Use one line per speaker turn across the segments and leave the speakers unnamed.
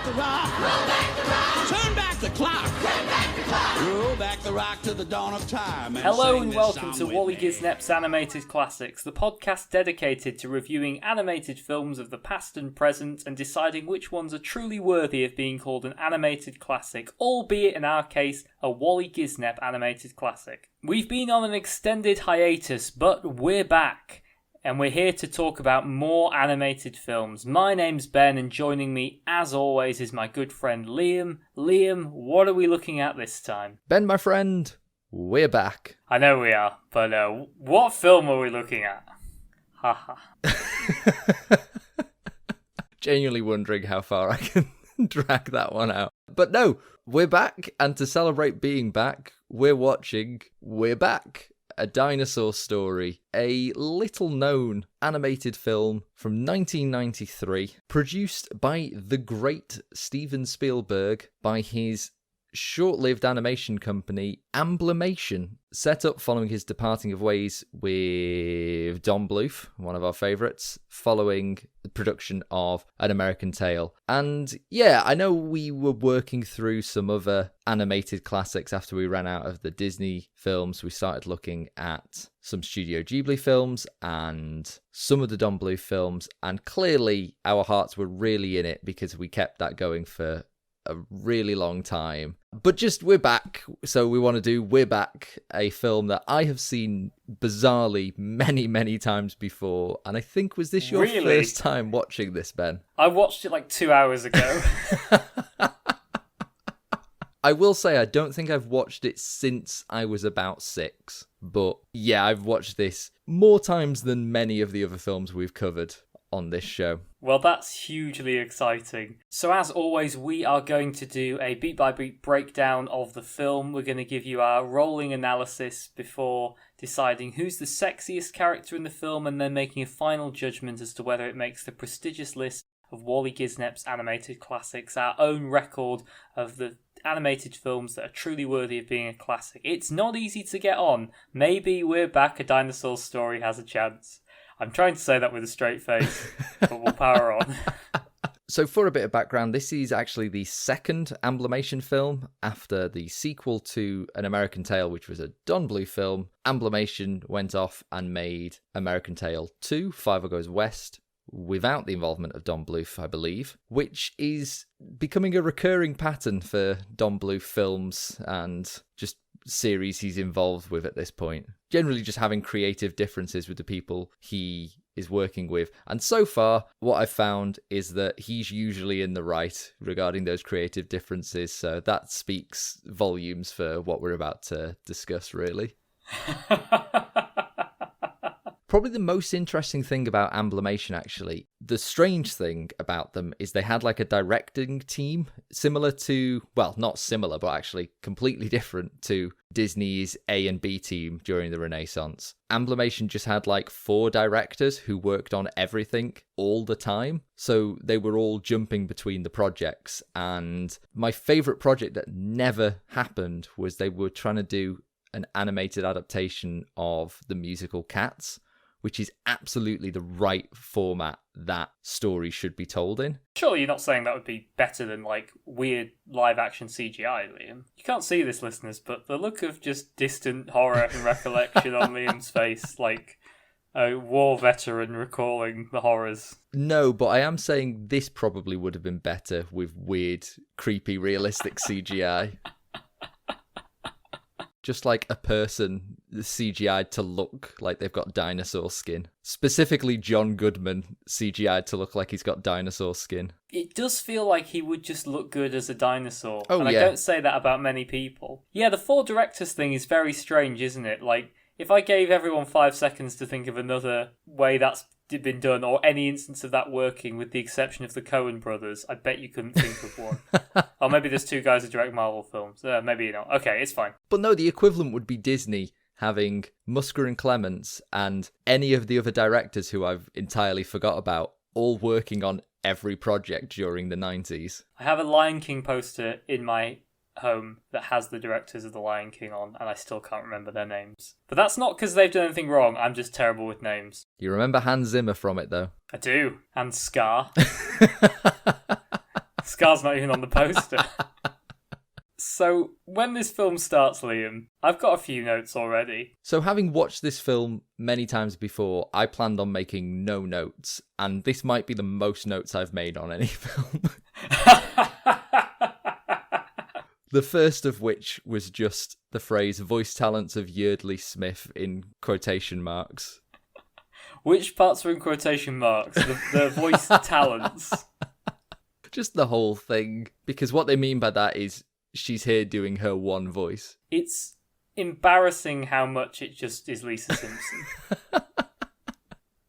back the rock. Roll back the rock. Turn back the clock. Turn back the clock. Roll back the rock to the dawn of time.
Hello and welcome to Waly Gisnep's Animated Classics, the podcast dedicated to reviewing animated films of the past and present and deciding which ones are truly worthy of being called an animated classic, albeit in our case, a Waly Gisnep animated classic. We've been on an extended hiatus, but we're back. And we're here to talk about more animated films. My name's Ben, and joining me, as always, is my good friend Liam. Liam, what are we looking at this time?
Ben, my friend, we're back.
I know we are, but what film are we looking at? Haha.
Genuinely wondering how far I can drag that one out. But no, we're back, and to celebrate being back, we're watching We're Back. A Dinosaur Story, a little-known animated film from 1993, produced by the great Steven Spielberg by his short-lived animation company, Amblimation, set up following his departing of ways with Don Bluth, one of our favourites, following the production of An American Tail. And yeah, I know we were working through some other animated classics after we ran out of the Disney films. We started looking at some Studio Ghibli films and some of the Don Bluth films, and clearly our hearts were really in it because we kept that going for a really long time. But just We're Back, so we want to do We're Back, a film that I have seen bizarrely many times before, and I think, was this your first time watching this, Ben?
I watched it like 2 hours ago.
I will say I don't think I've watched it since I was about 6, but yeah, I've watched this more times than many of the other films we've covered on this show.
Well, that's hugely exciting. So as always, we are going to do a beat-by-beat breakdown of the film. We're going to give you our rolling analysis before deciding who's the sexiest character in the film and then making a final judgment as to whether it makes the prestigious list of Waly Gisnep's animated classics, our own record of the animated films that are truly worthy of being a classic. It's not easy to get on. Maybe We're Back, A Dinosaur Story has a chance. I'm trying to say that with a straight face, but we'll power on.
So for a bit of background, this is actually the second Amblimation film after the sequel to An American Tail, which was a Don Bluth film. Amblimation went off and made American Tail 2, Five Goes West, without the involvement of Don Bluth, I believe, which is becoming a recurring pattern for Don Bluth films and just series he's involved with at this point. Generally just having creative differences with the people he is working with. And so far, what I've found is that he's usually in the right regarding those creative differences. So that speaks volumes for what we're about to discuss, really. Probably the most interesting thing about Amblimation, actually, the strange thing about them is they had like a directing team similar to, well, not similar, but actually completely different to Disney's A and B team during the Renaissance. Amblimation just had like 4 directors who worked on everything all the time. So they were all jumping between the projects. And my favourite project that never happened was they were trying to do an animated adaptation of the musical Cats, which is absolutely the right format that story should be told in.
Surely you're not saying that would be better than, like, weird live-action CGI, Liam. You can't see this, listeners, but the look of just distant horror and recollection on Liam's face, like a war veteran recalling the horrors.
No, but I am saying this probably would have been better with weird, creepy, realistic CGI. Just like a person CGI'd to look like they've got dinosaur skin. Specifically John Goodman CGI'd to look like he's got dinosaur skin.
It does feel like he would just look good as a dinosaur.
Oh,
and
yeah.
I don't say that about many people. Yeah, the 4 directors thing is very strange, isn't it? Like, if I gave everyone 5 seconds to think of another way that's been done, or any instance of that working, with the exception of the Coen brothers, I bet you couldn't think of one. Or maybe there's 2 guys who direct Marvel films. Maybe you know. Okay, it's fine.
But no, the equivalent would be Disney having Musker and Clements and any of the other directors who I've entirely forgot about all working on every project during the 90s.
I have a Lion King poster in my home that has the directors of The Lion King on, and I still can't remember their names. But that's not because they've done anything wrong, I'm just terrible with names.
You remember Hans Zimmer from it, though?
I do. And Scar. Scar's not even on the poster. So, when this film starts, Liam, I've got a few notes already.
So having watched this film many times before, I planned on making no notes, and this might be the most notes I've made on any film. The first of which was just the phrase voice talents of Yeardley Smith in quotation marks.
Which parts are in quotation marks? The voice talents.
Just the whole thing. Because what they mean by that is she's here doing her one voice.
It's embarrassing how much it just is Lisa Simpson.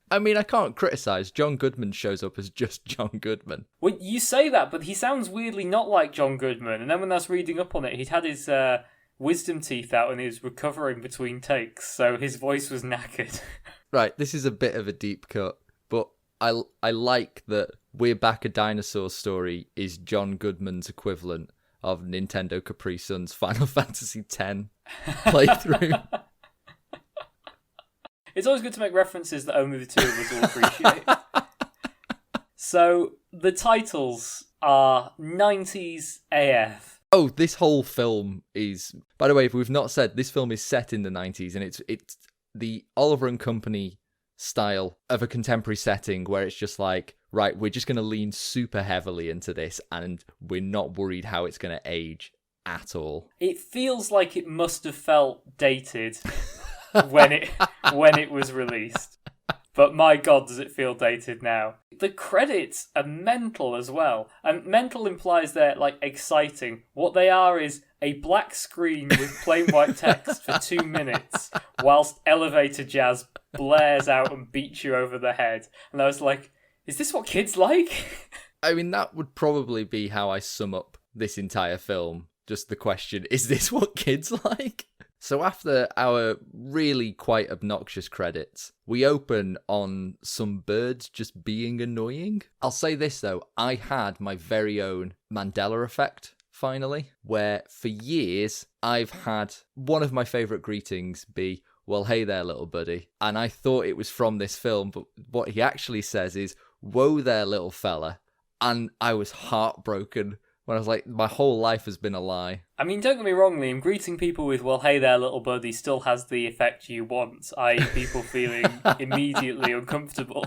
I mean, I can't criticise. John Goodman shows up as just John Goodman.
Well, you say that, but he sounds weirdly not like John Goodman. And then when I was reading up on it, he'd had his wisdom teeth out and he was recovering between takes, so his voice was knackered.
Right, this is a bit of a deep cut, but I like that We're Back, a Dinosaur Story is John Goodman's equivalent of Nintendo Capri Sun's Final Fantasy X playthrough.
It's always good to make references that only the two of us will appreciate. So, the titles are 90s AF.
Oh, this whole film is... By the way, if we've not said, this film is set in the 90s, and it's the Oliver and Company style of a contemporary setting where it's just like, right, we're just going to lean super heavily into this, and we're not worried how it's going to age at all.
It feels like it must have felt dated when it was released. But my God, does it feel dated now. The credits are mental as well. And mental implies they're, like, exciting. What they are is a black screen with plain white text for 2 minutes whilst elevator jazz blares out and beats you over the head. And I was like, is this what kids like?
I mean, that would probably be how I sum up this entire film. Just the question, is this what kids like? So after our really quite obnoxious credits, we open on some birds just being annoying. I'll say this though, I had my very own Mandela effect, finally, where for years I've had one of my favourite greetings be, well, hey there, little buddy. And I thought it was from this film, but what he actually says is, whoa there, little fella. And I was heartbroken when I was like, my whole life has been a lie.
I mean, don't get me wrong, Liam. Greeting people with, well, hey there, little buddy, still has the effect you want, i.e. people feeling immediately uncomfortable.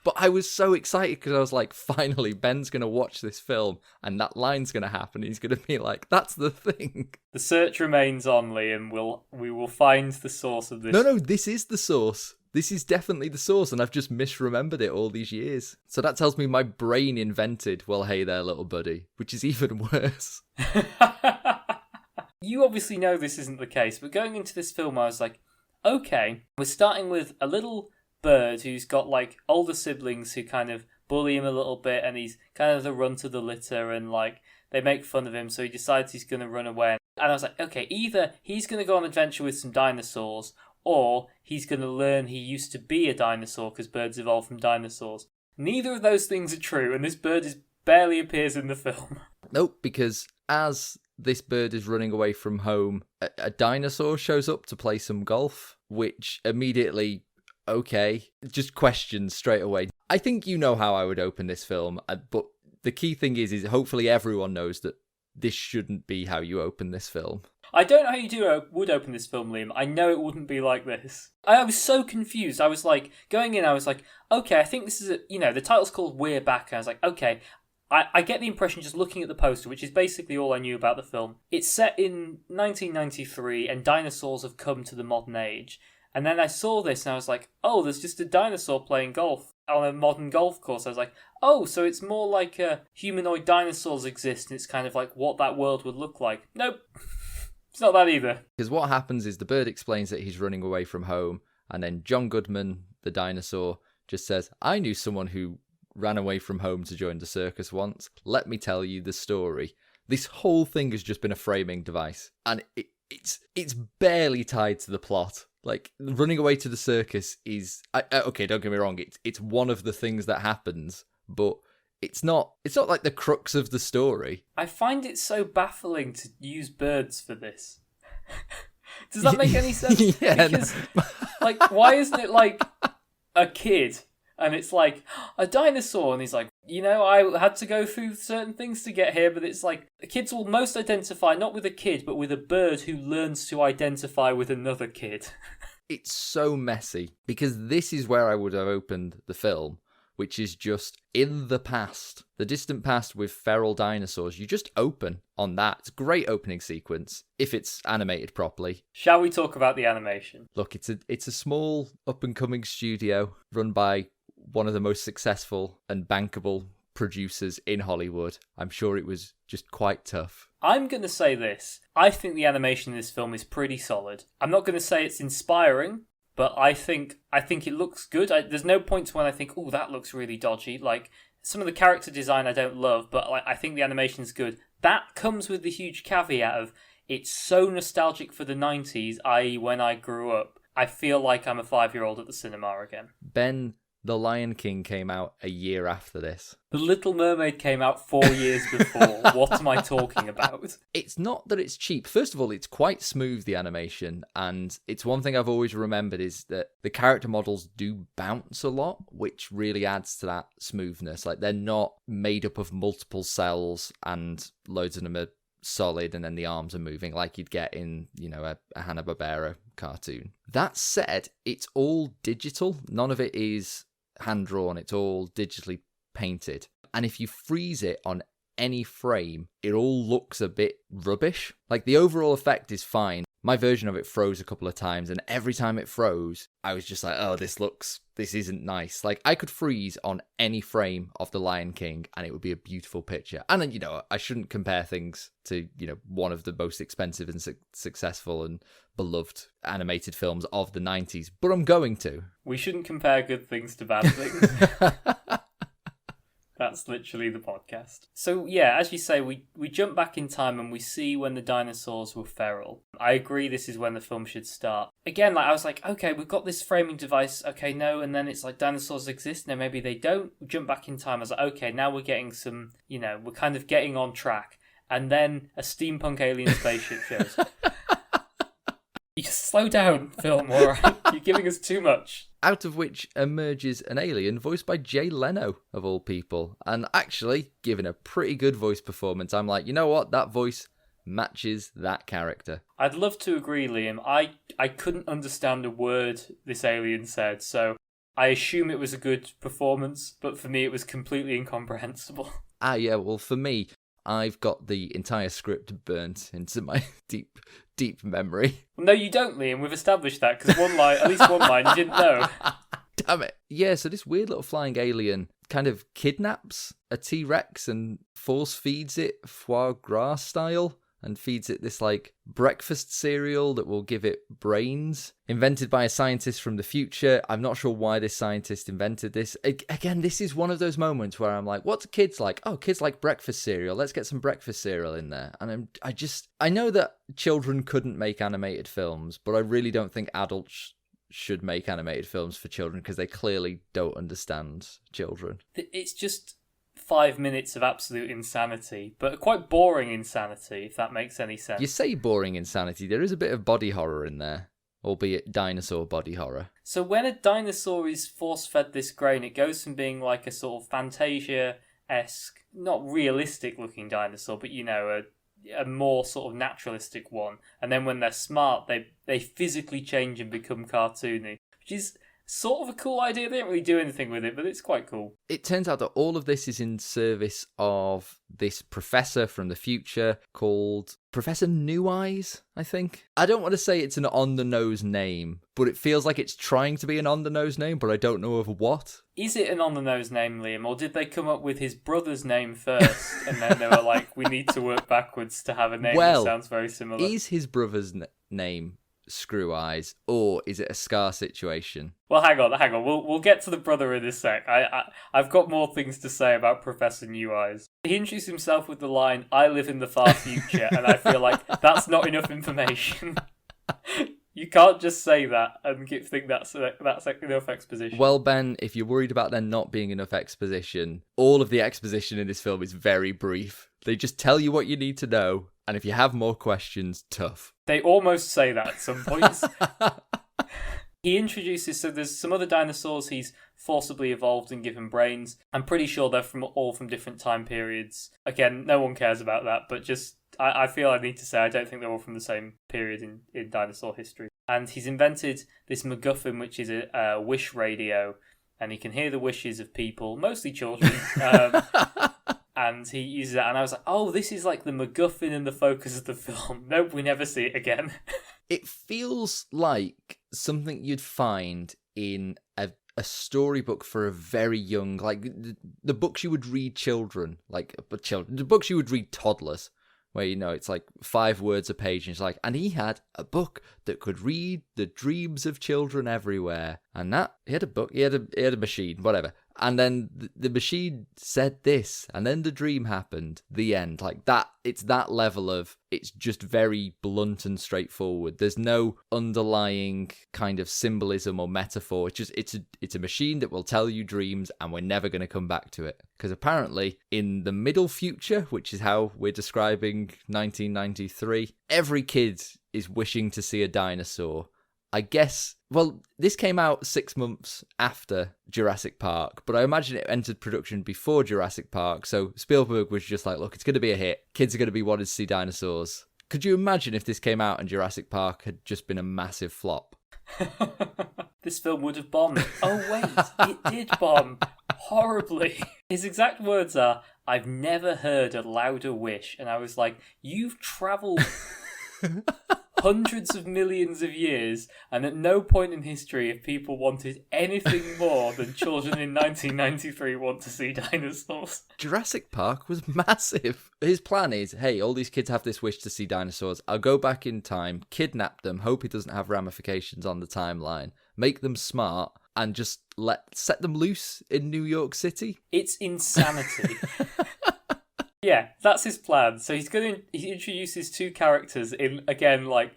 But I was so excited because I was like, finally, Ben's going to watch this film and that line's going to happen. He's going to be like, that's the thing.
The search remains on, Liam. We will find the source of this.
No, this is the source. This is definitely the source, and I've just misremembered it all these years. So that tells me my brain invented, well, hey there, little buddy, which is even worse.
You obviously know this isn't the case, but going into this film, I was like, okay, we're starting with a little bird who's got, like, older siblings who kind of bully him a little bit, and he's kind of the runt of the litter, and, like, they make fun of him, so he decides he's going to run away. And I was like, okay, either he's going to go on an adventure with some dinosaurs, or he's going to learn he used to be a dinosaur because birds evolved from dinosaurs. Neither of those things are true, and this bird barely appears in the film.
Nope, because as this bird is running away from home, a dinosaur shows up to play some golf, which immediately, okay, just questions straight away. I think you know how I would open this film, but the key thing is hopefully everyone knows that this shouldn't be how you open this film.
I don't know how you would open this film, Liam. I know it wouldn't be like this. I was so confused. I was like, going in, I was like, okay, I think this is the title's called We're Back. And I was like, okay, I get the impression just looking at the poster, which is basically all I knew about the film. It's set in 1993 and dinosaurs have come to the modern age. And then I saw this and I was like, oh, there's just a dinosaur playing golf on a modern golf course. I was like, oh, so it's more like humanoid dinosaurs exist and it's kind of like what that world would look like. Nope. It's not that either.
Because what happens is the bird explains that he's running away from home, and then John Goodman, the dinosaur, just says, I knew someone who ran away from home to join the circus once. Let me tell you the story. This whole thing has just been a framing device, and it's barely tied to the plot. Like, running away to the circus is... okay, don't get me wrong, it's one of the things that happens, but... It's not like the crux of the story.
I find it so baffling to use birds for this. Does that make any sense?
Yeah,
because, like, why isn't it like a kid And it's like, a dinosaur. And he's like, I had to go through certain things to get here, but it's like, kids will most identify not with a kid, but with a bird who learns to identify with another kid.
It's so messy, because this is where I would have opened the film, which is just in the past, the distant past with feral dinosaurs. You just open on that. It's a great opening sequence, if it's animated properly.
Shall we talk about the animation?
Look, it's a small up-and-coming studio run by one of the most successful and bankable producers in Hollywood. I'm sure it was just quite tough.
I'm going to say this. I think the animation in this film is pretty solid. I'm not going to say it's inspiring, but I think it looks good. There's no points when I think, oh, that looks really dodgy. Like, some of the character design I don't love, but I think the animation's good. That comes with the huge caveat of it's so nostalgic for the 90s, i.e. when I grew up. I feel like I'm a 5-year-old at the cinema again.
Ben, The Lion King came out a year after this.
The Little Mermaid came out 4 years before. What am I talking about?
It's not that it's cheap. First of all, it's quite smooth, the animation, and it's one thing I've always remembered is that the character models do bounce a lot, which really adds to that smoothness. Like, they're not made up of multiple cells and loads of them are solid and then the arms are moving like you'd get in, a Hanna-Barbera cartoon. That said, it's all digital. None of it is hand-drawn. It's all digitally painted. And if you freeze it on any frame, it all looks a bit rubbish. Like, the overall effect is fine. My version of it froze a couple of times, and every time it froze, I was just like, oh, this isn't nice. Like, I could freeze on any frame of The Lion King, and it would be a beautiful picture. And then, I shouldn't compare things to, one of the most expensive and successful and beloved animated films of the 90s, but I'm going to.
We shouldn't compare good things to bad things. That's literally the podcast. So yeah, as you say, we jump back in time and we see when the dinosaurs were feral. I agree this is when the film should start. Again, I was like, okay, we've got this framing device, okay, no, and then it's like dinosaurs exist, no, maybe they don't. We jump back in time, I was like, okay, now we're getting some, we're kind of getting on track. And then a steampunk alien spaceship shows. You just slow down, film, alright? You're giving us too much.
Out of which emerges an alien voiced by Jay Leno, of all people. And actually, given a pretty good voice performance, I'm like, you know what? That voice matches that character.
I'd love to agree, Liam. I couldn't understand a word this alien said, so I assume it was a good performance, but for me it was completely incomprehensible.
Yeah, well, for me, I've got the entire script burnt into my deep memory.
Well, no, you don't, Liam. We've established that, because at least one line you didn't know.
Damn it. Yeah, so this weird little flying alien kind of kidnaps a T-Rex and force feeds it foie gras style, and feeds it this, breakfast cereal that will give it brains, invented by a scientist from the future. I'm not sure why this scientist invented this. Again, this is one of those moments where I'm like, what do kids like? Oh, kids like breakfast cereal. Let's get some breakfast cereal in there. And I know that children couldn't make animated films, but I really don't think adults should make animated films for children, because they clearly don't understand children.
It's just 5 minutes of absolute insanity, but quite boring insanity, if that makes any sense.
You say boring insanity, there is a bit of body horror in there, albeit dinosaur body horror.
So when a dinosaur is force-fed this grain, it goes from being like a sort of Fantasia-esque, not realistic-looking dinosaur, but, a more sort of naturalistic one. And then when they're smart, they physically change and become cartoony, which is sort of a cool idea. They didn't really do anything with it, but it's quite cool.
It turns out that all of this is in service of this professor from the future called Professor Neweyes, I think. I don't want to say it's an on-the-nose name, but it feels like it's trying to be an on-the-nose name, but I don't know of what.
Is it an on-the-nose name, Liam, or did they come up with his brother's name first, and then they were like, we need to work backwards to have a name that sounds very similar?
Is his brother's name Screw Eyes, or is it a Scar situation?
Well, hang on. We'll get to the brother in a sec. I've got more things to say about Professor Neweyes. He introduced himself with the line, "I live in the far future," and I feel like that's not enough information. You can't just say that and think that's enough exposition.
Well, Ben, if you're worried about there not being enough exposition, all of the exposition in this film is very brief. They just tell you what you need to know, and if you have more questions, tough.
They almost say that at some points. He introduces, so there's some other dinosaurs he's forcibly evolved and given brains. I'm pretty sure they're all from different time periods. Again, no one cares about that, but just, I feel I need to say I don't think they're all from the same period in dinosaur history. And he's invented this MacGuffin, which is a wish radio, and he can hear the wishes of people, mostly children. And he uses that, and I was like, oh, this is like the MacGuffin and the focus of the film. Nope, we never see it again.
It feels like something you'd find in a storybook for a very young, like the books you would read children, the books you would read toddlers, where, you know, it's like 5 words a page, and it's like, and he had a book that could read the dreams of children everywhere. And that, he had a book, he had a machine, whatever. And then the machine said this, and then the dream happened, the end. Like that, it's that level of, it's just very blunt and straightforward. There's no underlying kind of symbolism or metaphor. It's just, it's a machine that will tell you dreams, and we're never going to come back to it. Because apparently, in the middle future, which is how we're describing 1993, every kid is wishing to see a dinosaur. I guess, well, this came out 6 months after Jurassic Park, but I imagine it entered production before Jurassic Park, so Spielberg was just like, look, it's going to be a hit. Kids are going to be wanting to see dinosaurs. Could you imagine if this came out and Jurassic Park had just been a massive flop?
This film would have bombed. Oh, wait, it did bomb. Horribly. His exact words are, I've never heard a louder wish. And I was like, you've travelled hundreds of millions of years, and at no point in history have people wanted anything more than children in 1993 want to see dinosaurs.
Jurassic Park was massive. His plan is, hey, all these kids have this wish to see dinosaurs. I'll go back in time, kidnap them, hope it doesn't have ramifications on the timeline, make them smart, and just set them loose in New York City.
It's insanity. Yeah, that's his plan. So he introduces 2 characters in, again, like,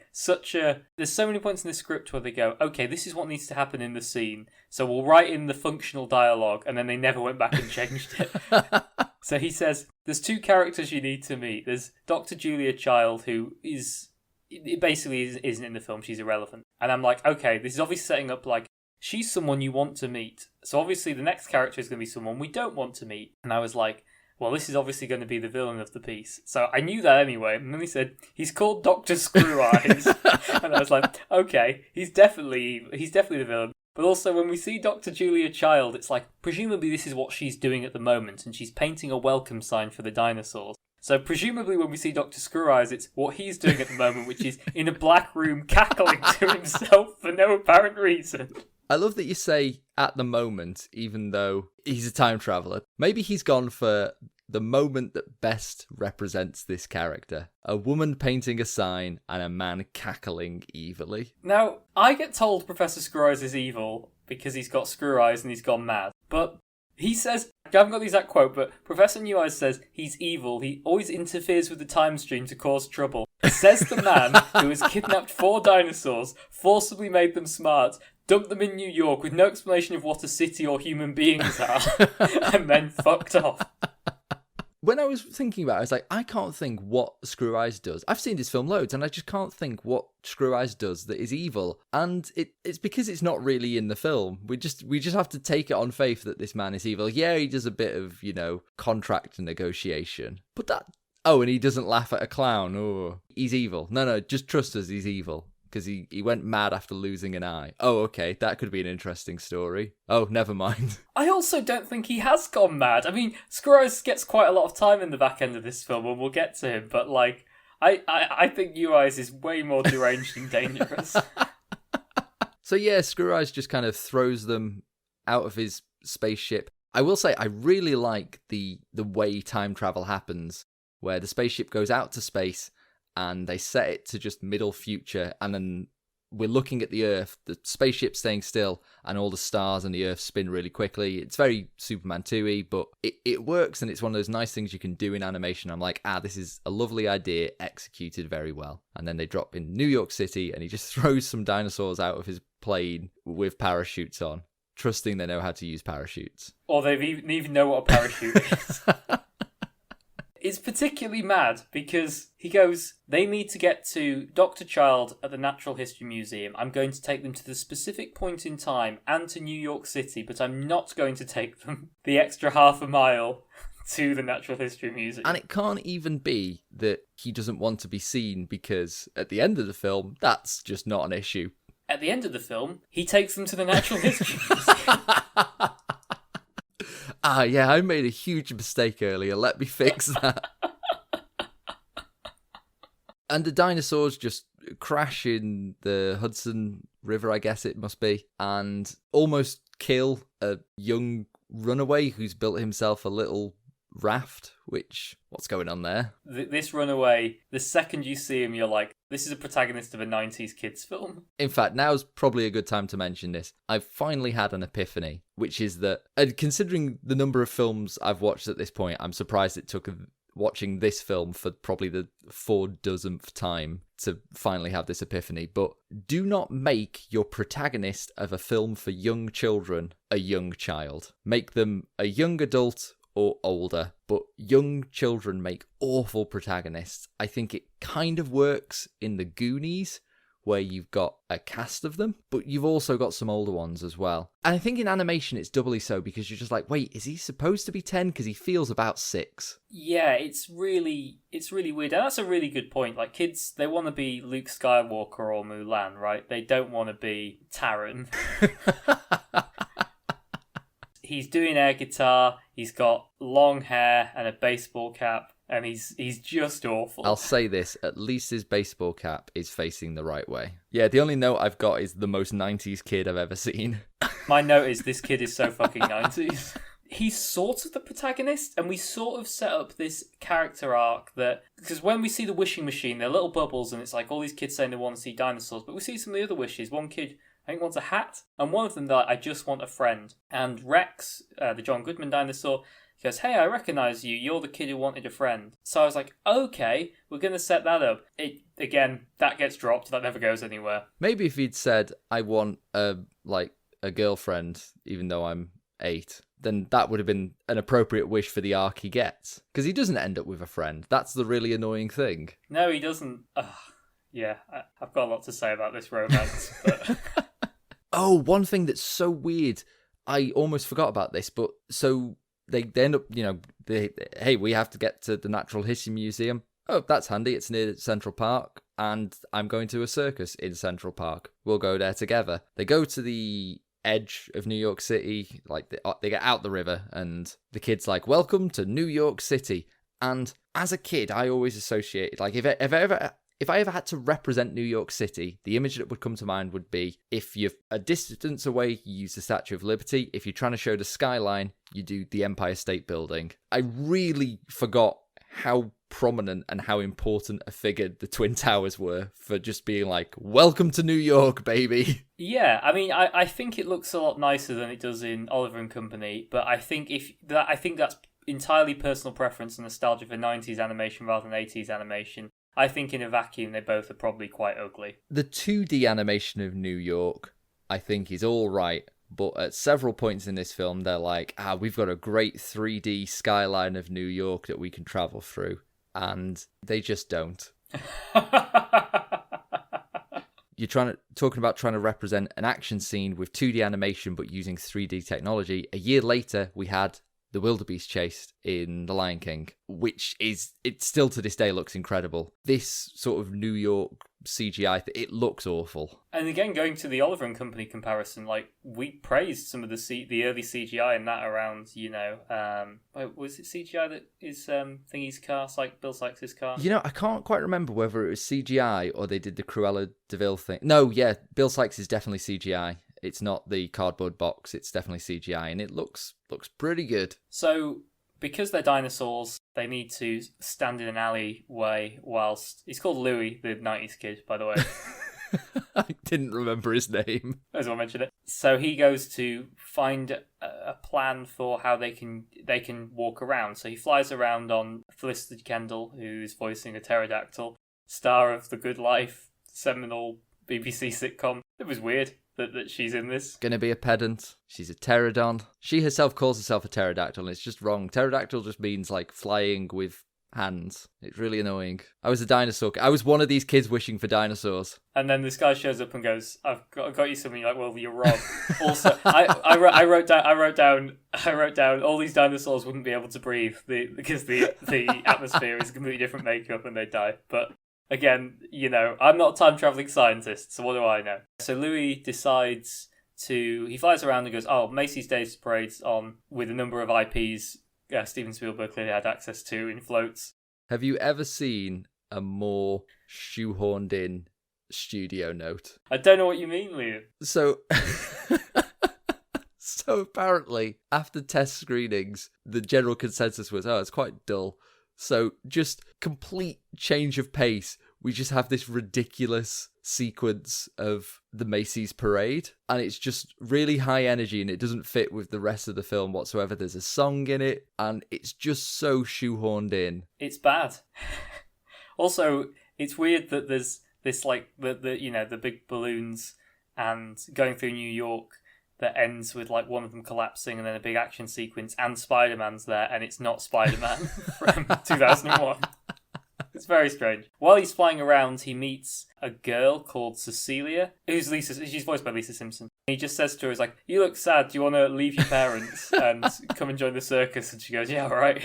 there's so many points in the script where they go, okay, this is what needs to happen in the scene, so we'll write in the functional dialogue, and then they never went back and changed it. So he says, there's 2 characters you need to meet. There's Dr. Julia Child, who basically isn't in the film, she's irrelevant. And I'm like, okay, this is obviously setting up, like, she's someone you want to meet. So obviously the next character is going to be someone we don't want to meet. And I was like, well, this is obviously going to be the villain of the piece. So I knew that anyway. And then he said, he's called Dr. Screw Eyes. And I was like, okay, he's definitely the villain. But also, when we see Dr. Julia Child, it's like, presumably this is what she's doing at the moment, and she's painting a welcome sign for the dinosaurs. So presumably when we see Dr. Screw Eyes, it's what he's doing at the moment, which is in a black room cackling to himself for no apparent reason.
I love that you say at the moment, even though he's a time traveller. Maybe he's gone for the moment that best represents this character. A woman painting a sign and a man cackling evilly.
Now, I get told Professor Screw Eyes is evil because he's got screw eyes and he's gone mad. But he says, I haven't got the exact quote, but Professor Neweyes says he's evil. He always interferes with the time stream to cause trouble. Says the man who has kidnapped 4 dinosaurs, forcibly made them smart, dumped them in New York with no explanation of what a city or human beings are, and then fucked off.
When I was thinking about it, I was like, I can't think what Screw Eyes does. I've seen this film loads, and I just can't think what Screw Eyes does that is evil. And it's because it's not really in the film. We just have to take it on faith that this man is evil. Yeah, he does a bit of, contract negotiation. But that... Oh, and he doesn't laugh at a clown. Oh, he's evil. No, just trust us, he's evil. Because he went mad after losing an eye. Oh, okay, that could be an interesting story. Oh, never mind.
I also don't think he has gone mad. I mean, Screw Eyes gets quite a lot of time in the back end of this film, and we'll get to him, but, like, I think Neweyes is way more deranged and dangerous.
So, yeah, Screw Eyes just kind of throws them out of his spaceship. I will say, I really like the way time travel happens, where the spaceship goes out to space, and they set it to just middle future, and then we're looking at the Earth, the spaceship staying still, and all the stars and the Earth spin really quickly. It's very Superman 2-y, but it works, and it's one of those nice things you can do in animation. I'm like, this is a lovely idea, executed very well. And then they drop in New York City, and he just throws some dinosaurs out of his plane with parachutes on, trusting they know how to use parachutes.
Or they even know what a parachute is. is particularly mad because he goes, they need to get to Dr. Child at the Natural History Museum. I'm going to take them to the specific point in time and to New York City, but I'm not going to take them the extra half a mile to the Natural History Museum.
And it can't even be that he doesn't want to be seen, because at the end of the film, that's just not an issue.
At the end of the film, he takes them to the Natural History Museum.
Yeah, I made a huge mistake earlier. Let me fix that. And the dinosaurs just crash in the Hudson River, I guess it must be, and almost kill a young runaway who's built himself a little raft, which, what's going on there?
This runaway, the second you see him, you're like, this is a protagonist of a 90s kids film.
In fact, now's probably a good time to mention this. I've finally had an epiphany, which is that, and considering the number of films I've watched at this point, I'm surprised it took watching this film for probably the 40th time to finally have this epiphany. But do not make your protagonist of a film for young children a young child. Make them a young adult or older, but young children make awful protagonists. I think it kind of works in The Goonies, where you've got a cast of them, but you've also got some older ones as well. And I think in animation it's doubly so, because you're just like, wait, is he supposed to be 10? Because he feels about 6.
Yeah, it's really weird. And that's a really good point. Like, kids, they want to be Luke Skywalker or Mulan, right? They don't want to be Taron. He's doing air guitar, he's got long hair and a baseball cap, and he's just awful.
I'll say this, at least his baseball cap is facing the right way. Yeah, the only note I've got is the most 90s kid I've ever seen.
My note is, this kid is so fucking 90s. He's sort of the protagonist, and we sort of set up this character arc that, because when we see the wishing machine, they're little bubbles, and it's like all these kids saying they want to see dinosaurs, but we see some of the other wishes. One kid, I think, wants a hat, and one of them, they're like, I just want a friend. And Rex, the John Goodman dinosaur, he goes, hey, I recognise you, you're the kid who wanted a friend. So I was like, okay, we're going to set that up. Again, that gets dropped, that never goes anywhere.
Maybe if he'd said, I want a girlfriend, even though I'm 8, then that would have been an appropriate wish for the arc he gets. Because he doesn't end up with a friend. That's the really annoying thing.
No, he doesn't. Yeah, I've got a lot to say about this romance, but...
Oh, one thing that's so weird. I almost forgot about this, but so they end up, hey, we have to get to the Natural History Museum. Oh, that's handy. It's near Central Park, and I'm going to a circus in Central Park. We'll go there together. They go to the edge of New York City, like they get out the river, and the kid's like, welcome to New York City. And as a kid, I always associated, like, if I ever had to represent New York City, the image that would come to mind would be, if you're a distance away, you use the Statue of Liberty. If you're trying to show the skyline, you do the Empire State Building. I really forgot how prominent and how important a figure the Twin Towers were for just being like, welcome to New York, baby.
Yeah, I mean, I think it looks a lot nicer than it does in Oliver and Company, but I think that's entirely personal preference and nostalgia for 90s animation rather than 80s animation. I think in a vacuum, they both are probably quite ugly. The
2D animation of New York, I think, is all right. But at several points in this film, they're like, we've got a great 3D skyline of New York that we can travel through. And they just don't. You're talking about trying to represent an action scene with 2D animation, but using 3D technology. A year later, we had the wildebeest chase in The Lion King, which it still to this day looks incredible. This sort of New York CGI, it looks awful.
And again, going to the Oliver and Company comparison, like, we praised some of the early CGI in that around, was it CGI that is Thingy's car, like Bill Sykes' car?
I can't quite remember whether it was CGI or they did the Cruella de Vil thing. No, yeah, Bill Sykes is definitely CGI. It's not the cardboard box, it's definitely CGI, and it looks pretty good.
So, because they're dinosaurs, they need to stand in an alleyway whilst... He's called Louis, the 90s kid, by the way.
I didn't remember his name.
As well mention it. So he goes to find a plan for how they can walk around. So he flies around on Felicity Kendall, who's voicing a pterodactyl, star of The Good Life, seminal BBC sitcom. It was weird that she's in this.
Gonna be a pedant. She's a pterodon. She herself calls herself a pterodactyl, and it's just wrong. Pterodactyl just means, like, flying with hands. It's really annoying. I was a dinosaur. I was one of these kids wishing for dinosaurs.
And then this guy shows up and goes, "I've got you something." You're like, "Well, you're wrong." Also, I wrote down all these dinosaurs wouldn't be able to breathe because the atmosphere is completely different makeup and they die. But again, I'm not a time traveling scientist, so what do I know? So Louis decides he flies around and goes, "Oh, Macy's Days Parade's on with a number of IPs Steven Spielberg clearly had access to in floats."
Have you ever seen a more shoehorned in studio note?
I don't know what you mean, Liam.
So apparently, after test screenings, the general consensus was, it's quite dull. So just complete change of pace. We just have this ridiculous sequence of the Macy's parade, and it's just really high energy, and it doesn't fit with the rest of the film whatsoever. There's a song in it, and it's just so shoehorned in.
It's bad. Also, it's weird that there's this like the big balloons and going through New York that ends with like one of them collapsing and then a big action sequence and Spider-Man's there, and it's not Spider-Man from 2001. It's very strange. While he's flying around, he meets a girl called Cecilia, she's voiced by Lisa Simpson. He just says to her, he's like, "You look sad, do you want to leave your parents and come and join the circus?" And she goes, "Yeah, all right."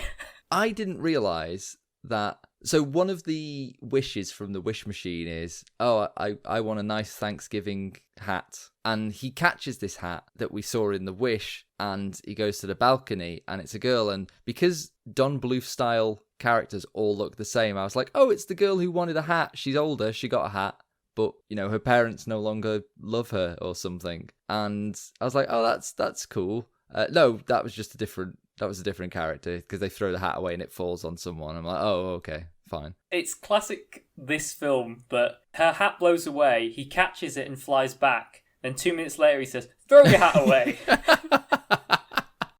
I didn't realise that. So one of the wishes from the wish machine is, I want a nice Thanksgiving hat. And he catches this hat that we saw in the wish, and he goes to the balcony, and it's a girl. And because Don Bluth style characters all look the same, I was like, it's the girl who wanted a hat. She's older, she got a hat, but her parents no longer love her or something. And I was like, that's cool. No, that was just a different character, because they throw the hat away and it falls on someone. I'm like, okay, fine. It's
classic this film, but her hat blows away, he catches it and flies back. Then 2 minutes later he says, "Throw your hat away."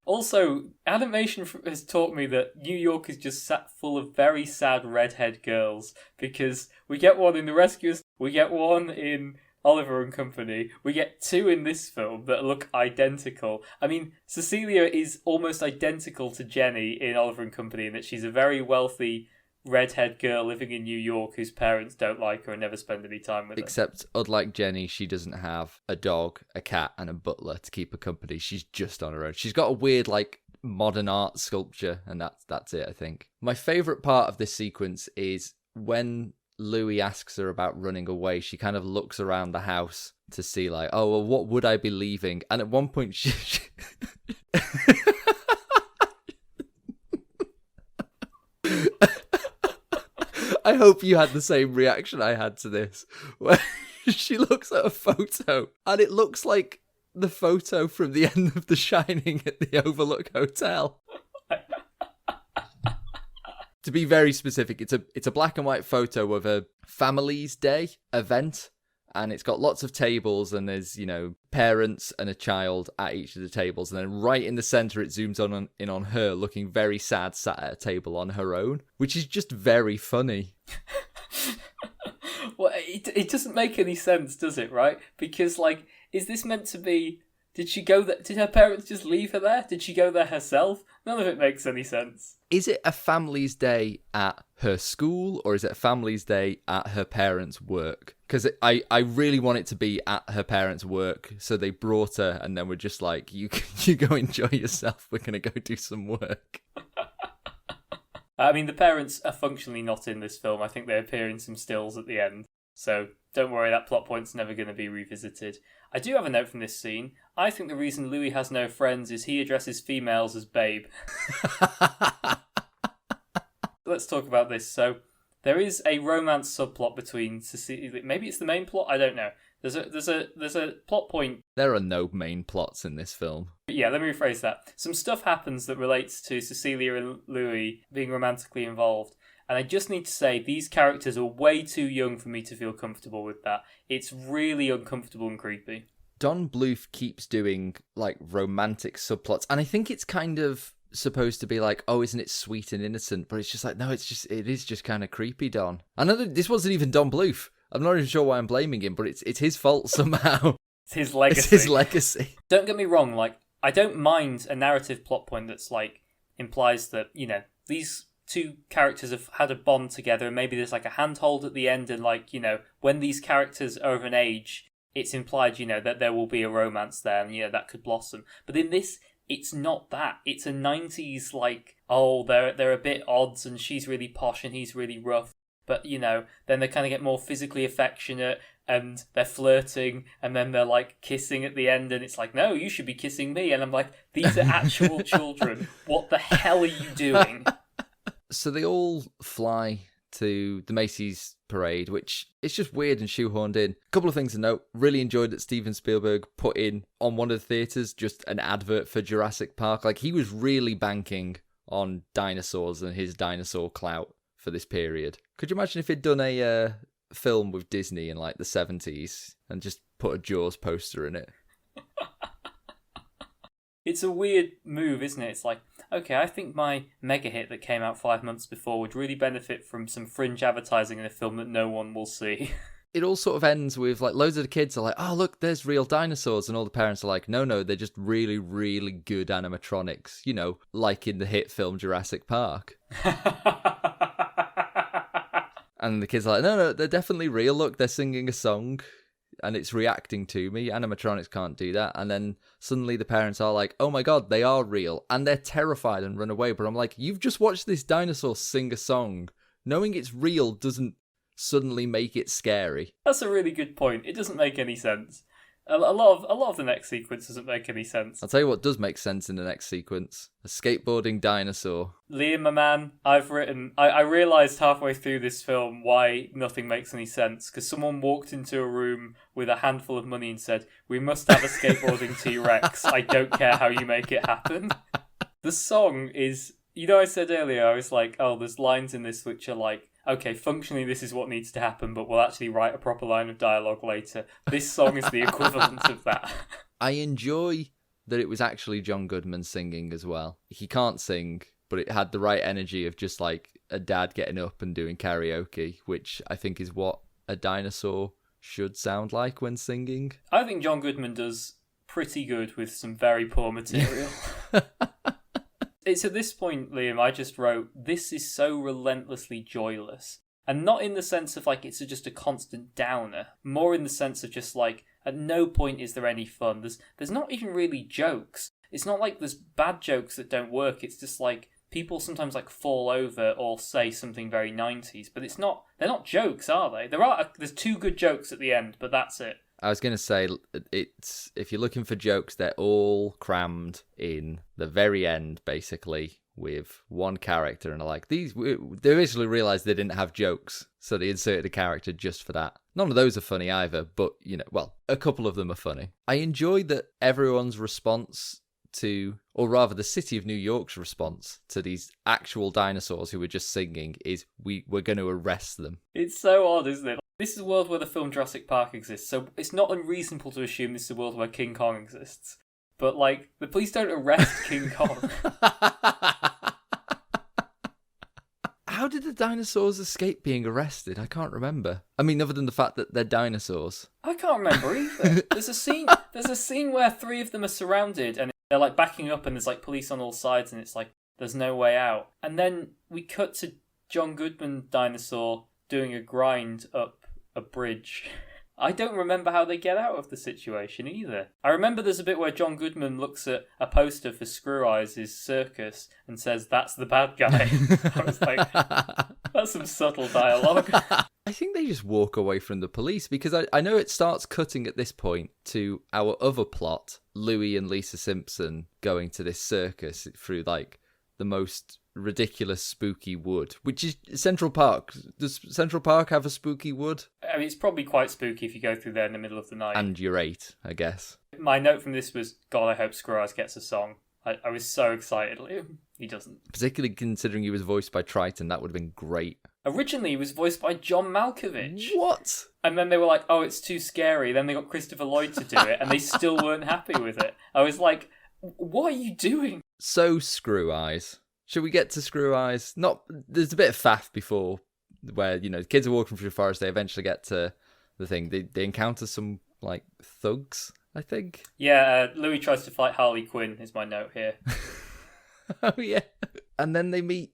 Also, animation has taught me that New York is just full of very sad redhead girls, because we get one in The Rescuers, we get one in Oliver and Company, we get two in this film that look identical. I mean, Cecilia is almost identical to Jenny in Oliver and Company in that she's a very wealthy redhead girl living in New York whose parents don't like her and never spend any time with her.
Except, unlike Jenny, she doesn't have a dog, a cat, and a butler to keep her company. She's just on her own. She's got a weird, modern art sculpture, and that's it, I think. My favourite part of this sequence is when Louis asks her about running away. She kind of looks around the house to see, what would I be leaving? And at one point, she I hope you had the same reaction I had to this, where she looks at a photo and it looks like the photo from the end of The Shining at the Overlook Hotel. To be very specific, it's a black and white photo of a Family's Day event, and it's got lots of tables, and there's, parents and a child at each of the tables, and then right in the centre it zooms in on her looking very sad, sat at a table on her own, which is just very funny.
Well, it doesn't make any sense, does it, right? Because, is this meant to be... Did she go there? Did her parents just leave her there? Did she go there herself? None of it makes any sense.
Is it a family's day at her school, or is it a family's day at her parents' work? Because I really want it to be at her parents' work, so they brought her and then we're just like, you go enjoy yourself, we're going to go do some work.
I mean, the parents are functionally not in this film. I think they appear in some stills at the end. So don't worry, that plot point's never going to be revisited. I do have a note from this scene. I think the reason Louis has no friends is he addresses females as babe. Let's talk about this. So there is a romance subplot between Cecilia. Maybe it's the main plot. I don't know. There's a plot point.
There are no main plots in this film.
Yeah, let me rephrase that. Some stuff happens that relates to Cecilia and Louis being romantically involved. And I just need to say, these characters are way too young for me to feel comfortable with that. It's really uncomfortable and creepy.
Don Bluth keeps doing, romantic subplots. And I think it's kind of supposed to be isn't it sweet and innocent? But it's just no, it is just kind of creepy, Don. I know that this wasn't even Don Bluth. I'm not even sure why I'm blaming him, but it's his fault somehow.
It's his legacy.
It's his legacy.
Don't get me wrong, I don't mind a narrative plot point that's, implies that, these two characters have had a bond together, and maybe there's like a handhold at the end, and like, you know, when these characters are of an age, it's implied, you know, that there will be a romance there, and, you know, that could blossom. But in this, it's not that. It's a 90s, like, oh, they're a bit odds, and she's really posh and he's really rough. But, you know, then they kind of get more physically affectionate, and they're flirting, and then they're, like, kissing at the end, and it's like, no, you should be kissing me. And I'm like, these are actual children. What the hell are you doing?
So they all fly to the Macy's parade, which is just weird and shoehorned in. A couple of things to note. Really enjoyed that Steven Spielberg put in on one of the theatres just an advert for Jurassic Park. Like, he was really banking on dinosaurs and his dinosaur clout for this period. Could you imagine if he'd done a film with Disney in like the 70s and just put a Jaws poster in it?
It's a weird move, isn't it? It's like, okay, I think my mega hit that came out 5 months before would really benefit from some fringe advertising in a film that no one will see.
It all sort of ends with, like, loads of the kids are like, oh, look, there's real dinosaurs. And all the parents are like, no, they're just really, really good animatronics. You know, like in the hit film Jurassic Park. And the kids are like, no, they're definitely real. Look, they're singing a song and it's reacting to me. Animatronics can't do that. And then suddenly the parents are like, oh my God, they are real. And they're terrified and run away. But I'm like, you've just watched this dinosaur sing a song. Knowing it's real doesn't suddenly make it scary.
That's a really good point. It doesn't make any sense. A lot of the next sequence doesn't make any sense.
I'll tell you what does make sense in the next sequence. A skateboarding dinosaur.
Liam, my man, I realised halfway through this film why nothing makes any sense. Because someone walked into a room with a handful of money and said, we must have a skateboarding T-Rex. I don't care how you make it happen. The song is... You know, I said earlier, I was like, oh, there's lines in this which are like, okay, functionally this is what needs to happen, but we'll actually write a proper line of dialogue later. This song is the equivalent of that.
I enjoy that it was actually John Goodman singing as well. He can't sing, but it had the right energy of just like a dad getting up and doing karaoke, which I think is what a dinosaur should sound like when singing.
I think John Goodman does pretty good with some very poor material. It's at this point, Liam, I just wrote, this is so relentlessly joyless. And not in the sense of, like, it's just a constant downer. More in the sense of just, like, at no point is there any fun. There's not even really jokes. It's not like there's bad jokes that don't work. It's just, like, people sometimes, like, fall over or say something very 90s. But they're not jokes, are they? There's two good jokes at the end, but that's it.
I was going to say, it's if you're looking for jokes, they're all crammed in the very end, basically, with one character. And they basically realised they didn't have jokes, so they inserted a character just for that. None of those are funny either, but, you know, well, a couple of them are funny. I enjoyed that everyone's response to, or rather the city of New York's response to these actual dinosaurs who were just singing is, we're going to arrest them.
It's so odd, isn't it? This is a world where the film Jurassic Park exists, so it's not unreasonable to assume this is a world where King Kong exists. But, like, the police don't arrest King Kong.
How did the dinosaurs escape being arrested? I can't remember. I mean, other than the fact that they're dinosaurs.
I can't remember either. There's a scene where three of them are surrounded, and they're, like, backing up, and there's, like, police on all sides, and it's like, there's no way out. And then we cut to John Goodman dinosaur doing a grind up a bridge. I don't remember how they get out of the situation either. I remember there's a bit where John Goodman looks at a poster for Screw Eyes' circus and says, that's the bad guy. I was like, that's some subtle dialogue.
I think they just walk away from the police, because I know it starts cutting at this point to our other plot, Louis and Lisa Simpson going to this circus through, like, the most ridiculous spooky wood, which is Central Park. Does Central Park have a spooky wood?
I mean, it's probably quite spooky if you go through there in the middle of the night.
And you're 8, I guess.
My note from this was, God, I hope Screw Eyes gets a song. I was so excited. He doesn't.
Particularly considering he was voiced by Triton, that would have been great.
Originally, he was voiced by John Malkovich.
What?
And then they were like, oh, it's too scary. Then they got Christopher Lloyd to do it, and they still weren't happy with it. I was like, what are you doing?
So, Screw Eyes. Should we get to Screw Eyes? There's a bit of faff before, where, you know, the kids are walking through the forest. They eventually get to the thing. They encounter some, like, thugs, I think.
Yeah, Louis tries to fight Harley Quinn, is my note here.
Oh, yeah. And then they meet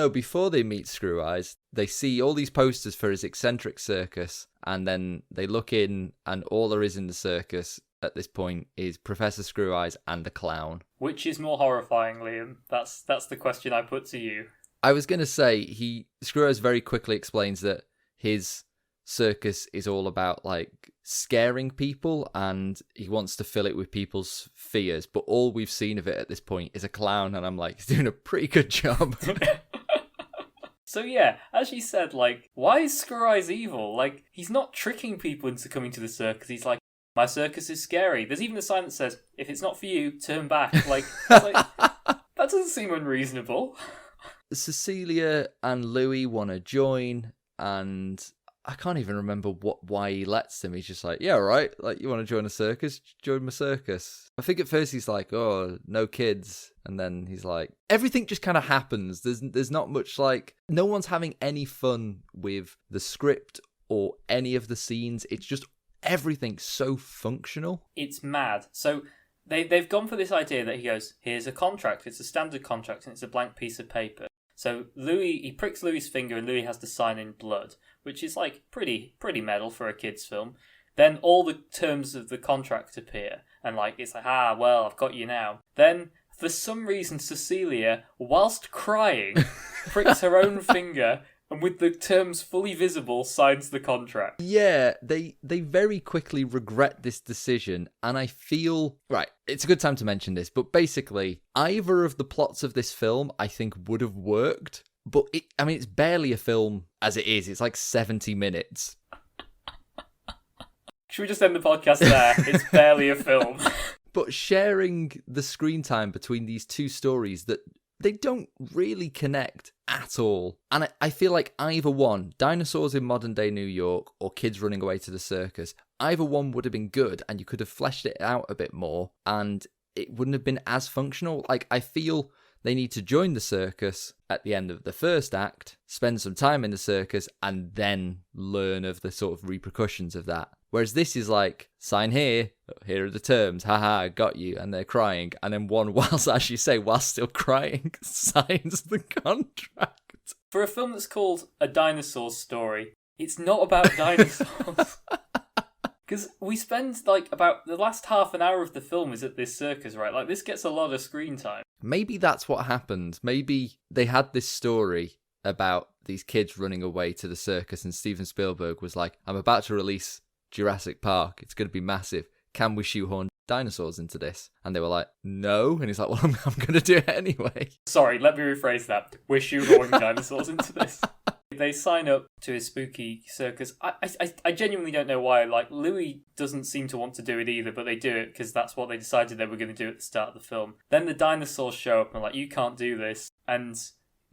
before they meet Screw Eyes, they see all these posters for his eccentric circus, and then they look in, and all there is in the circus at this point is Professor Screw Eyes and a clown.
Which is more horrifying, Liam? That's the question I put to you.
I was going to say, Screw Eyes very quickly explains that his circus is all about, like, scaring people, and he wants to fill it with people's fears, but all we've seen of it at this point is a clown, and I'm like, he's doing a pretty good job.
So yeah, as you said, like, why is Screw Eyes evil? Like, he's not tricking people into coming to the circus. He's like, my circus is scary. There's even a sign that says, if it's not for you, turn back. Like, that doesn't seem unreasonable.
Cecilia and Louis want to join, and I can't even remember why he lets them. He's just like, yeah, all right, like, you want to join a circus? Join my circus. I think at first he's like, oh, no kids. And then he's like, everything just kind of happens. There's not much, like, no one's having any fun with the script or any of the scenes. It's just everything's so functional.
It's mad. So they've gone for this idea that he goes, here's a contract. It's a standard contract and it's a blank piece of paper. So he pricks Louis' finger and Louis has to sign in blood, which is like pretty metal for a kid's film. Then all the terms of the contract appear, and like it's like, well, I've got you now. Then for some reason Cecilia, whilst crying, pricks her own finger and with the terms fully visible signs the contract.
Yeah, they very quickly regret this decision, and I feel... Right, it's a good time to mention this, but basically, either of the plots of this film I think would have worked, but it's barely a film as it is. It's like 70 minutes.
Should we just end the podcast there? It's barely a film.
But sharing the screen time between these two stories that they don't really connect at all. And I feel like either one, dinosaurs in modern day New York or kids running away to the circus, either one would have been good and you could have fleshed it out a bit more and it wouldn't have been as functional. Like, I feel they need to join the circus at the end of the first act, spend some time in the circus, and then learn of the sort of repercussions of that. Whereas this is like, sign here are the terms, haha, got you, and they're crying, and then one, whilst still crying, signs the contract.
For a film that's called A Dinosaur Story, it's not about dinosaurs. Because we spend, like, about the last half an hour of the film is at this circus, right? Like, this gets a lot of screen time.
Maybe that's what happened. Maybe they had this story about these kids running away to the circus, and Steven Spielberg was like, I'm about to release Jurassic Park. It's going to be massive. Can we shoehorn dinosaurs into this? And they were like, no. And he's like, well, I'm going to do it anyway.
Sorry, let me rephrase that. We're shoehorning dinosaurs into this. They sign up to his spooky circus. I genuinely don't know why. Like, Louis doesn't seem to want to do it either, but they do it because that's what they decided they were going to do at the start of the film. Then the dinosaurs show up and are like, you can't do this. And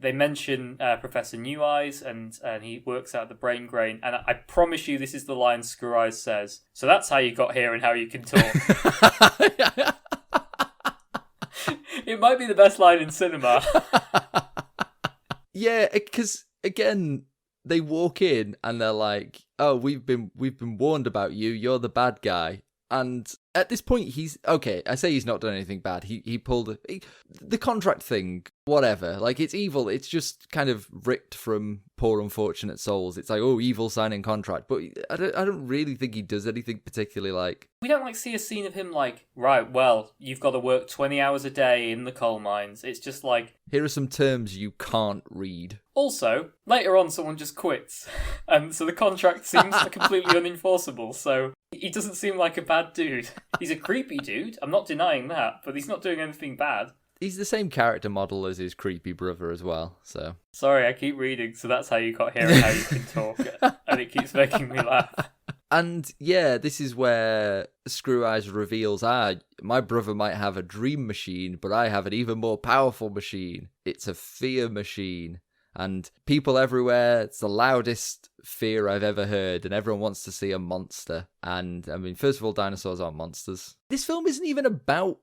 they mention Professor Neweyes, and he works out the brain grain. And I promise you this is the line Screw Eyes says. So that's how you got here and how you can talk. It might be the best line in cinema.
Yeah, because... Again, they walk in and they're like, "Oh, we've been warned about you. You're the bad guy." And at this point, he's okay. I say he's not done anything bad. He pulled the contract thing. Whatever. Like, it's evil. It's just kind of ripped from Poor Unfortunate Souls. It's like, oh, evil signing contract. But I don't really think he does anything particularly like.
We don't like see a scene of him like, right, well, you've got to work 20 hours a day in the coal mines. It's just like,
here are some terms you can't read.
Also, later on, someone just quits. So the contract seems completely unenforceable. So he doesn't seem like a bad dude. He's a creepy dude. I'm not denying that, but he's not doing anything bad.
He's the same character model as his creepy brother as well, so...
Sorry, I keep reading, so that's how you got here and how you can talk, and it keeps making me laugh.
And yeah, this is where Screw Eyes reveals, my brother might have a dream machine, but I have an even more powerful machine. It's a fear machine. And people everywhere, it's the loudest fear I've ever heard, and everyone wants to see a monster. And, I mean, first of all, dinosaurs aren't monsters. This film isn't even about,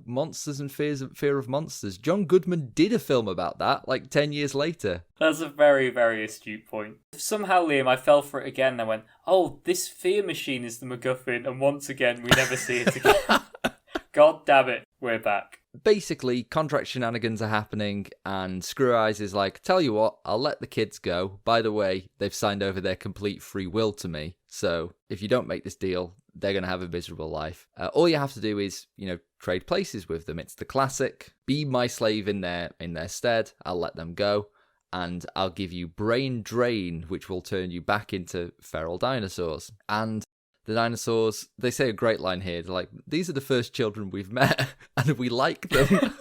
monsters and fear of monsters. John Goodman did a film about that, like 10 years later.
That's a very, very astute point. Somehow, Liam, I fell for it again, and I went, oh, this fear machine is the MacGuffin, and once again, we never see it again. God damn it, we're back.
basically, contract shenanigans are happening, and Screw Eyes is like, tell you what, I'll let the kids go. By the way, they've signed over their complete free will to me, so if you don't make this deal, they're going to have a miserable life. All you have to do is, trade places with them. It's the classic, be my slave in their stead, I'll let them go, and I'll give you brain drain, which will turn you back into feral dinosaurs. And the dinosaurs, they say a great line here. They're like, these are the first children we've met, and we like them.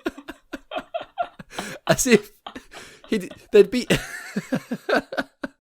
As if they'd be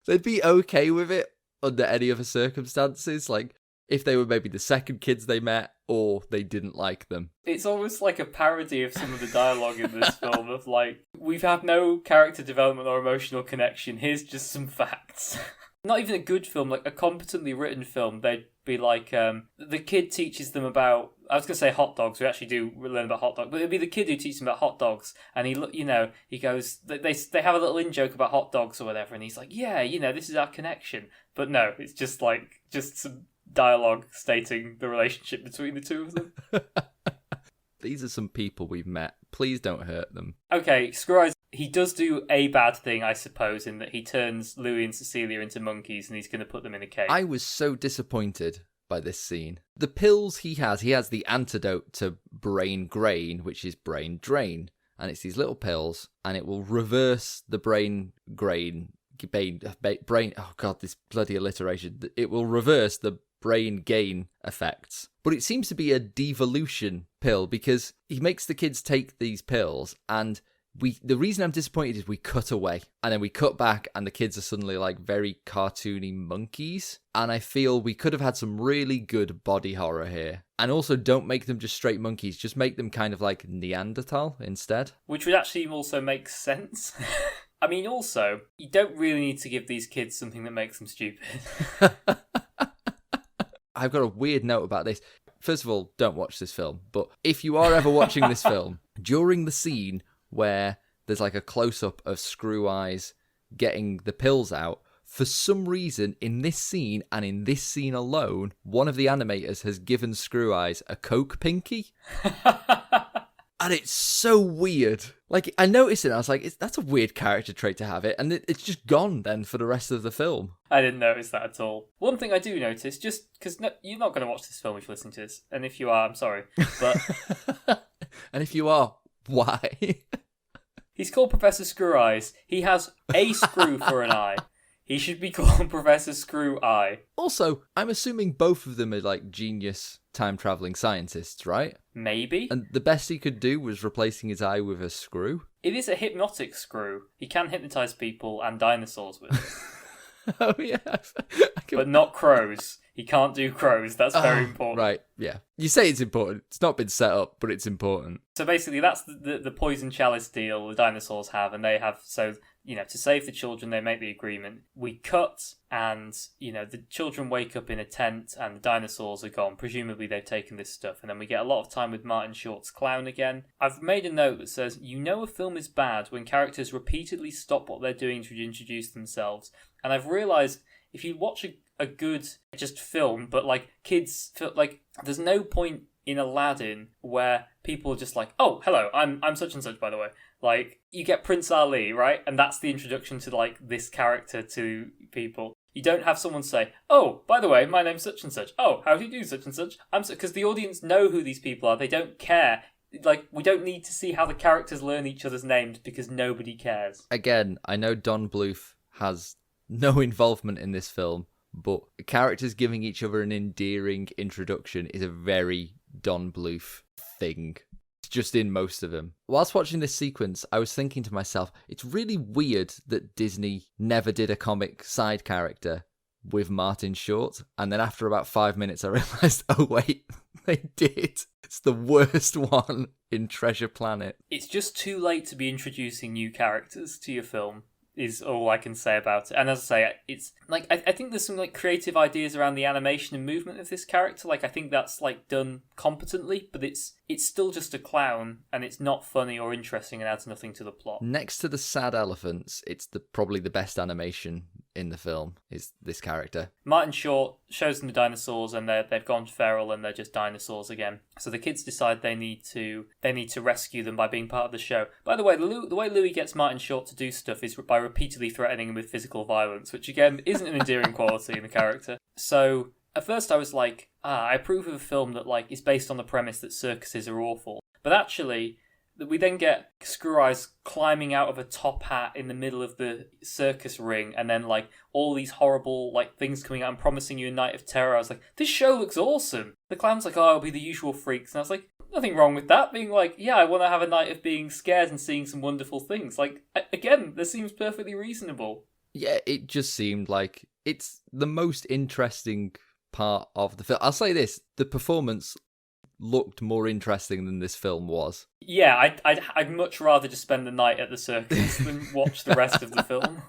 they'd be okay with it under any other circumstances. Like, if they were maybe the second kids they met, or they didn't like them.
It's almost like a parody of some of the dialogue in this film of like, we've had no character development or emotional connection, here's just some facts. Not even a good film, like a competently written film, they'd be like, the kid teaches them about, I was going to say hot dogs, we actually do learn about hot dogs, but it'd be the kid who teaches them about hot dogs, and he goes, they have a little in-joke about hot dogs or whatever, and he's like, yeah, this is our connection. But no, it's just some dialogue stating the relationship between the two of them.
These are some people we've met. Please don't hurt them.
Okay, Screw Eyes, he does do a bad thing, I suppose, in that he turns Louie and Cecilia into monkeys and he's going to put them in a cage.
I was so disappointed by this scene. The pills he has the antidote to brain grain, which is brain drain. And it's these little pills, and it will reverse the brain grain, brain, oh god, this bloody alliteration. It will reverse the brain gain effects. But it seems to be a devolution pill, because he makes the kids take these pills, and the reason I'm disappointed is we cut away and then we cut back and the kids are suddenly like very cartoony monkeys, and I feel we could have had some really good body horror here. And also, don't make them just straight monkeys, just make them kind of like Neanderthal instead, which
would actually also make sense. I mean, also, you don't really need to give these kids something that makes them stupid.
I've got a weird note about this. First of all, don't watch this film. But if you are ever watching this film, during the scene where there's like a close-up of Screw Eyes getting the pills out, for some reason, in this scene, and in this scene alone, one of the animators has given Screw Eyes a Coke pinky. And it's so weird. Like, I noticed it, and I was like, that's a weird character trait to have it, and it's just gone then for the rest of the film.
I didn't notice that at all. One thing I do notice, just because you're not going to watch this film if you're listening to this, and if you are, I'm sorry, but...
And if you are, why?
He's called Professor Screw Eyes. He has a screw for an eye. He should be called Professor Screw Eye.
Also, I'm assuming both of them are like genius time-travelling scientists, right?
Maybe.
And the best he could do was replacing his eye with a screw?
It is a hypnotic screw. He can hypnotise people and dinosaurs with it.
Oh, yeah.
But not crows. He can't do crows. That's very important.
Right, yeah. You say it's important. It's not been set up, but it's important.
So basically, that's the poison chalice deal the dinosaurs have, and they have... So, to save the children, they make the agreement. We cut, and, the children wake up in a tent, and the dinosaurs are gone. Presumably, they've taken this stuff. And then we get a lot of time with Martin Short's clown again. I've made a note that says, a film is bad when characters repeatedly stop what they're doing to introduce themselves. And I've realised, if you watch a good just film, but like kids, like there's no point in Aladdin where people are just like, oh, hello, I'm such and such, by the way. Like, you get Prince Ali, right? And that's the introduction to like this character to people. You don't have someone say, oh, by the way, my name's such and such. Oh, how do you do such and such? Because the audience know who these people are. They don't care. Like, we don't need to see how the characters learn each other's names because nobody cares.
Again, I know Don Bluth has no involvement in this film, but characters giving each other an endearing introduction is a very Don Bluth thing. It's just in most of them. Whilst watching this sequence, I was thinking to myself, it's really weird that Disney never did a comic side character with Martin Short. And then after about 5 minutes, I realised, oh wait, they did. It's the worst one in Treasure Planet.
It's just too late to be introducing new characters to your film, is all I can say about it. And as I say, it's like I think there's some like creative ideas around the animation and movement of this character. Like, I think that's like done competently, but it's still just a clown, and it's not funny or interesting and adds nothing to the plot.
Next to the sad elephants, it's probably the best animation in the film, is this character.
Martin Short shows them the dinosaurs, and they've gone feral and they're just dinosaurs again. So the kids decide they need to rescue them by being part of the show. By the way, the way Louis gets Martin Short to do stuff is by repeatedly threatening him with physical violence, which again isn't an endearing quality in the character. So at first I was like, I approve of a film that like is based on the premise that circuses are awful. But actually, we then get Screw Eyes climbing out of a top hat in the middle of the circus ring, and then like all these horrible like things coming out and promising you a night of terror. I was like, this show looks awesome. The clown's like, it'll be the usual freaks, and I was like, nothing wrong with that. Being like, yeah, I want to have a night of being scared and seeing some wonderful things. Like, again, this seems perfectly reasonable.
Yeah, it just seemed like it's the most interesting part of the film. I'll say this, the performance looked more interesting than this film was.
Yeah, I'd much rather just spend the night at the circus than watch the rest of the film.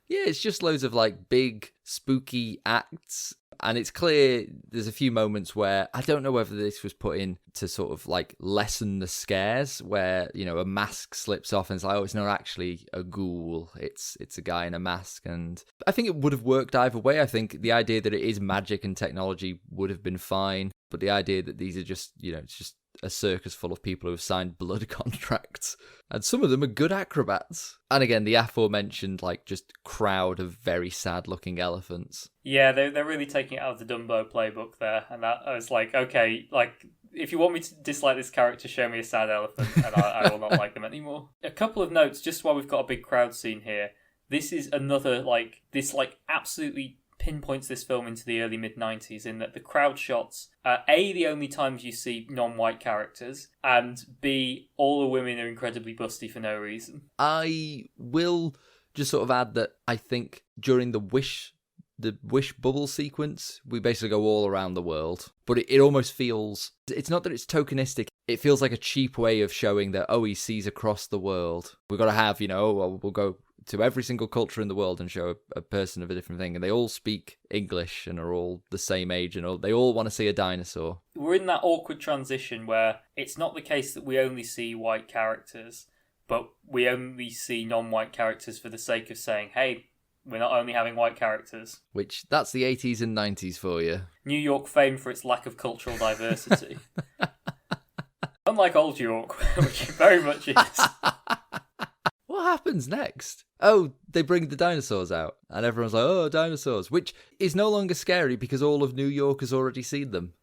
Yeah, it's just loads of like big spooky acts, and it's clear there's a few moments where I don't know whether this was put in to sort of like lessen the scares, where, you know, a mask slips off and it's like, oh, it's not actually a ghoul, it's a guy in a mask. And I think it would have worked either way. I think the idea that it is magic and technology would have been fine, but the idea that these are just, you know, it's just a circus full of people who have signed blood contracts, and some of them are good acrobats. And again, the aforementioned like just crowd of very sad looking elephants.
Yeah, they're really taking it out of the Dumbo playbook there, and that I was like, okay, like if you want me to dislike this character, show me a sad elephant, and I will not like them anymore. A couple of notes, just while we've got a big crowd scene here. This is another absolutely pinpoints this film into the early mid-90s, in that the crowd shots are A, the only times you see non-white characters, and B, all the women are incredibly busty for no reason.
I will just sort of add that I think during the wish bubble sequence, we basically go all around the world, but it almost feels, it's not that it's tokenistic, it feels like a cheap way of showing that, oh, he sees across the world. We've got to have, you know, we'll go to every single culture in the world and show a person of a different thing, and they all speak English and are all the same age, and they all want to see a dinosaur.
We're in that awkward transition where it's not the case that we only see white characters, but we only see non-white characters for the sake of saying, hey, we're not only having white characters.
Which, that's the 80s and 90s for you.
New York famed for its lack of cultural diversity. Unlike Old York, which it very much is.
What happens next? Oh, they bring the dinosaurs out, and everyone's like, oh, dinosaurs, which is no longer scary because all of New York has already seen them.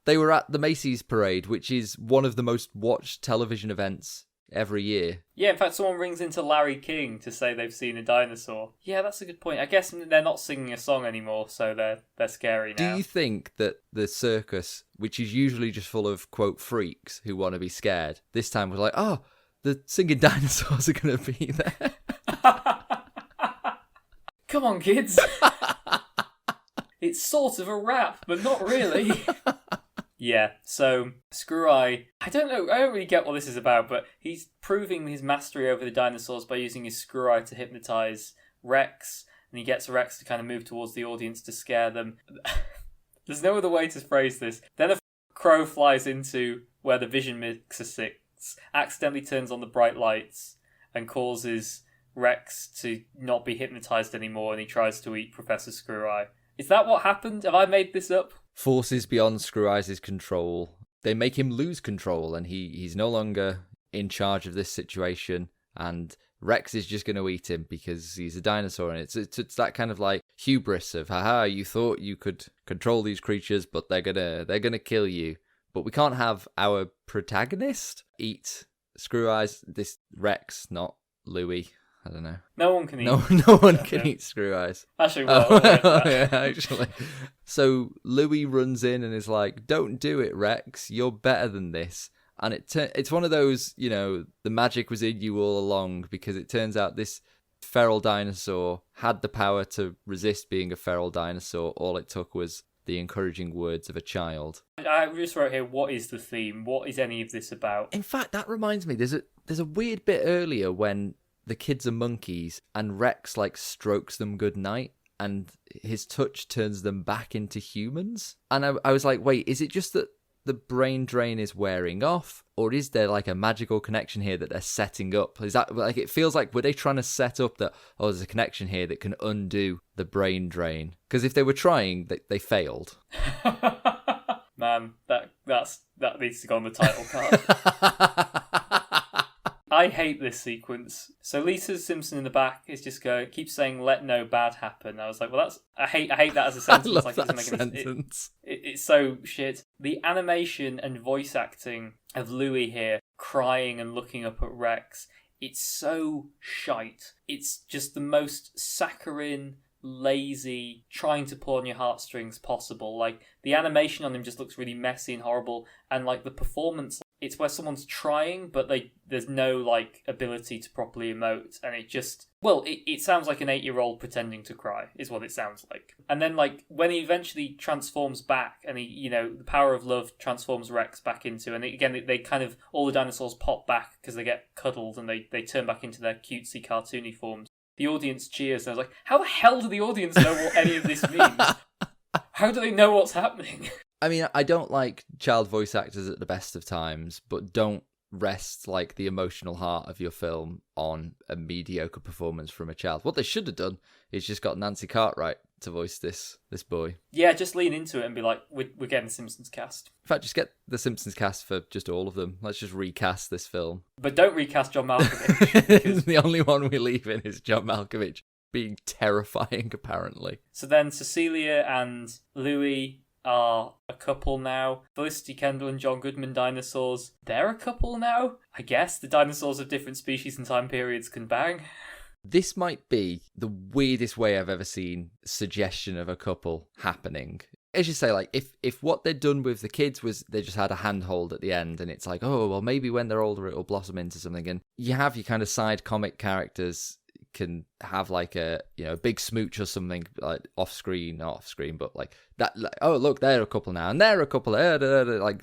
They were at the Macy's parade, which is one of the most watched television events every year.
Yeah, in fact, someone rings into Larry King to say they've seen a dinosaur. Yeah, that's a good point. I guess they're not singing a song anymore, so they're scary now.
Do you think that the circus, which is usually just full of, quote, freaks who want to be scared, this time was like, oh, the singing dinosaurs are going to be there?
Come on, kids. It's sort of a rap, but not really. Yeah, so Screw Eye, I don't really get what this is about, but he's proving his mastery over the dinosaurs by using his Screw Eye to hypnotise Rex, and he gets Rex to kind of move towards the audience to scare them. There's no other way to phrase this. Then a crow flies into where the vision mixer sits, accidentally turns on the bright lights, and causes Rex to not be hypnotised anymore, and he tries to eat Professor Screw Eye. Is that what happened? Have I made this up?
Forces beyond Screw Eyes' control. They make him lose control, and he's no longer in charge of this situation, and Rex is just going to eat him because he's a dinosaur, and it's that kind of like hubris of, haha, you thought you could control these creatures, but they're gonna kill you. But we can't have our protagonist eat Screw Eyes, this Rex, not Louis. I don't know.
No one can eat.
No one can eat Screw Eyes.
Actually, well,
yeah, actually. So Louis runs in and is like, "Don't do it, Rex. You're better than this." And it's one of those, you know, the magic was in you all along, because it turns out this feral dinosaur had the power to resist being a feral dinosaur. All it took was the encouraging words of a child.
I just wrote here, what is the theme? What is any of this about?
In fact, that reminds me, there's a weird bit earlier when the kids are monkeys and Rex like strokes them goodnight, and his touch turns them back into humans. And I was like, wait, is it just that the brain drain is wearing off, or is there like a magical connection here that they're setting up? Is that like, it feels like, were they trying to set up that, oh, there's a connection here that can undo the brain drain? Because if they were trying, they failed.
Man, that needs to go on the title card. I hate this sequence. So Lisa Simpson in the back is just keeps saying "let no bad happen." I was like, well, I hate that as a sentence.
I love
like,
that sentence.
It's so shit. The animation and voice acting of Louis here, crying and looking up at Rex, it's so shite. It's just the most saccharine, lazy, trying to pull on your heartstrings possible. Like, the animation on him just looks really messy and horrible, and like the performance, it's where someone's trying, but there's no like ability to properly emote, and it sounds like an 8-year-old pretending to cry is what it sounds like. And then like when he eventually transforms back, and the power of love transforms Rex back into, and again they kind of, all the dinosaurs pop back because they get cuddled and they turn back into their cutesy cartoony forms. The audience cheers, and I was like, how the hell do the audience know what any of this means? How do they know what's happening?
I mean, I don't like child voice actors at the best of times, but don't rest like the emotional heart of your film on a mediocre performance from a child. What they should have done is just got Nancy Cartwright to voice this boy.
Yeah, just lean into it and be like, we're getting Simpsons cast.
In fact, just get the Simpsons cast for just all of them. Let's just recast this film.
But don't recast John Malkovich.
The only one we leave in is John Malkovich being terrifying, apparently.
So then Cecilia and Louis are a couple now. Felicity Kendall and John Goodman dinosaurs, they're a couple now? I guess the dinosaurs of different species and time periods can bang.
This might be the weirdest way I've ever seen suggestion of a couple happening. As you say, like, if what they'd done with the kids was they just had a handhold at the end, and it's like, oh, well, maybe when they're older it'll blossom into something, and you have your kind of side comic characters can have like a big smooch or something, like not off screen, but like that, like, oh look, they're a couple now, and they're a couple, like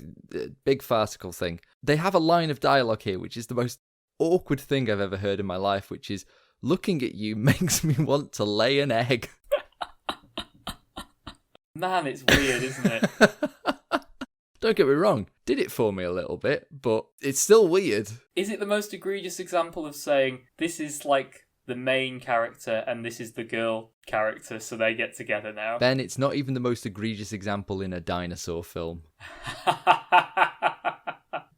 big farcical thing. They have a line of dialogue here which is the most awkward thing I've ever heard in my life, which is, looking at you makes me want to lay an egg.
Man, it's weird, isn't it?
Don't get me wrong, did it for me a little bit, but it's still weird.
Is it the most egregious example of saying this is like the main character and this is the girl character, so they get together now?
Ben, it's not even the most egregious example in a dinosaur film.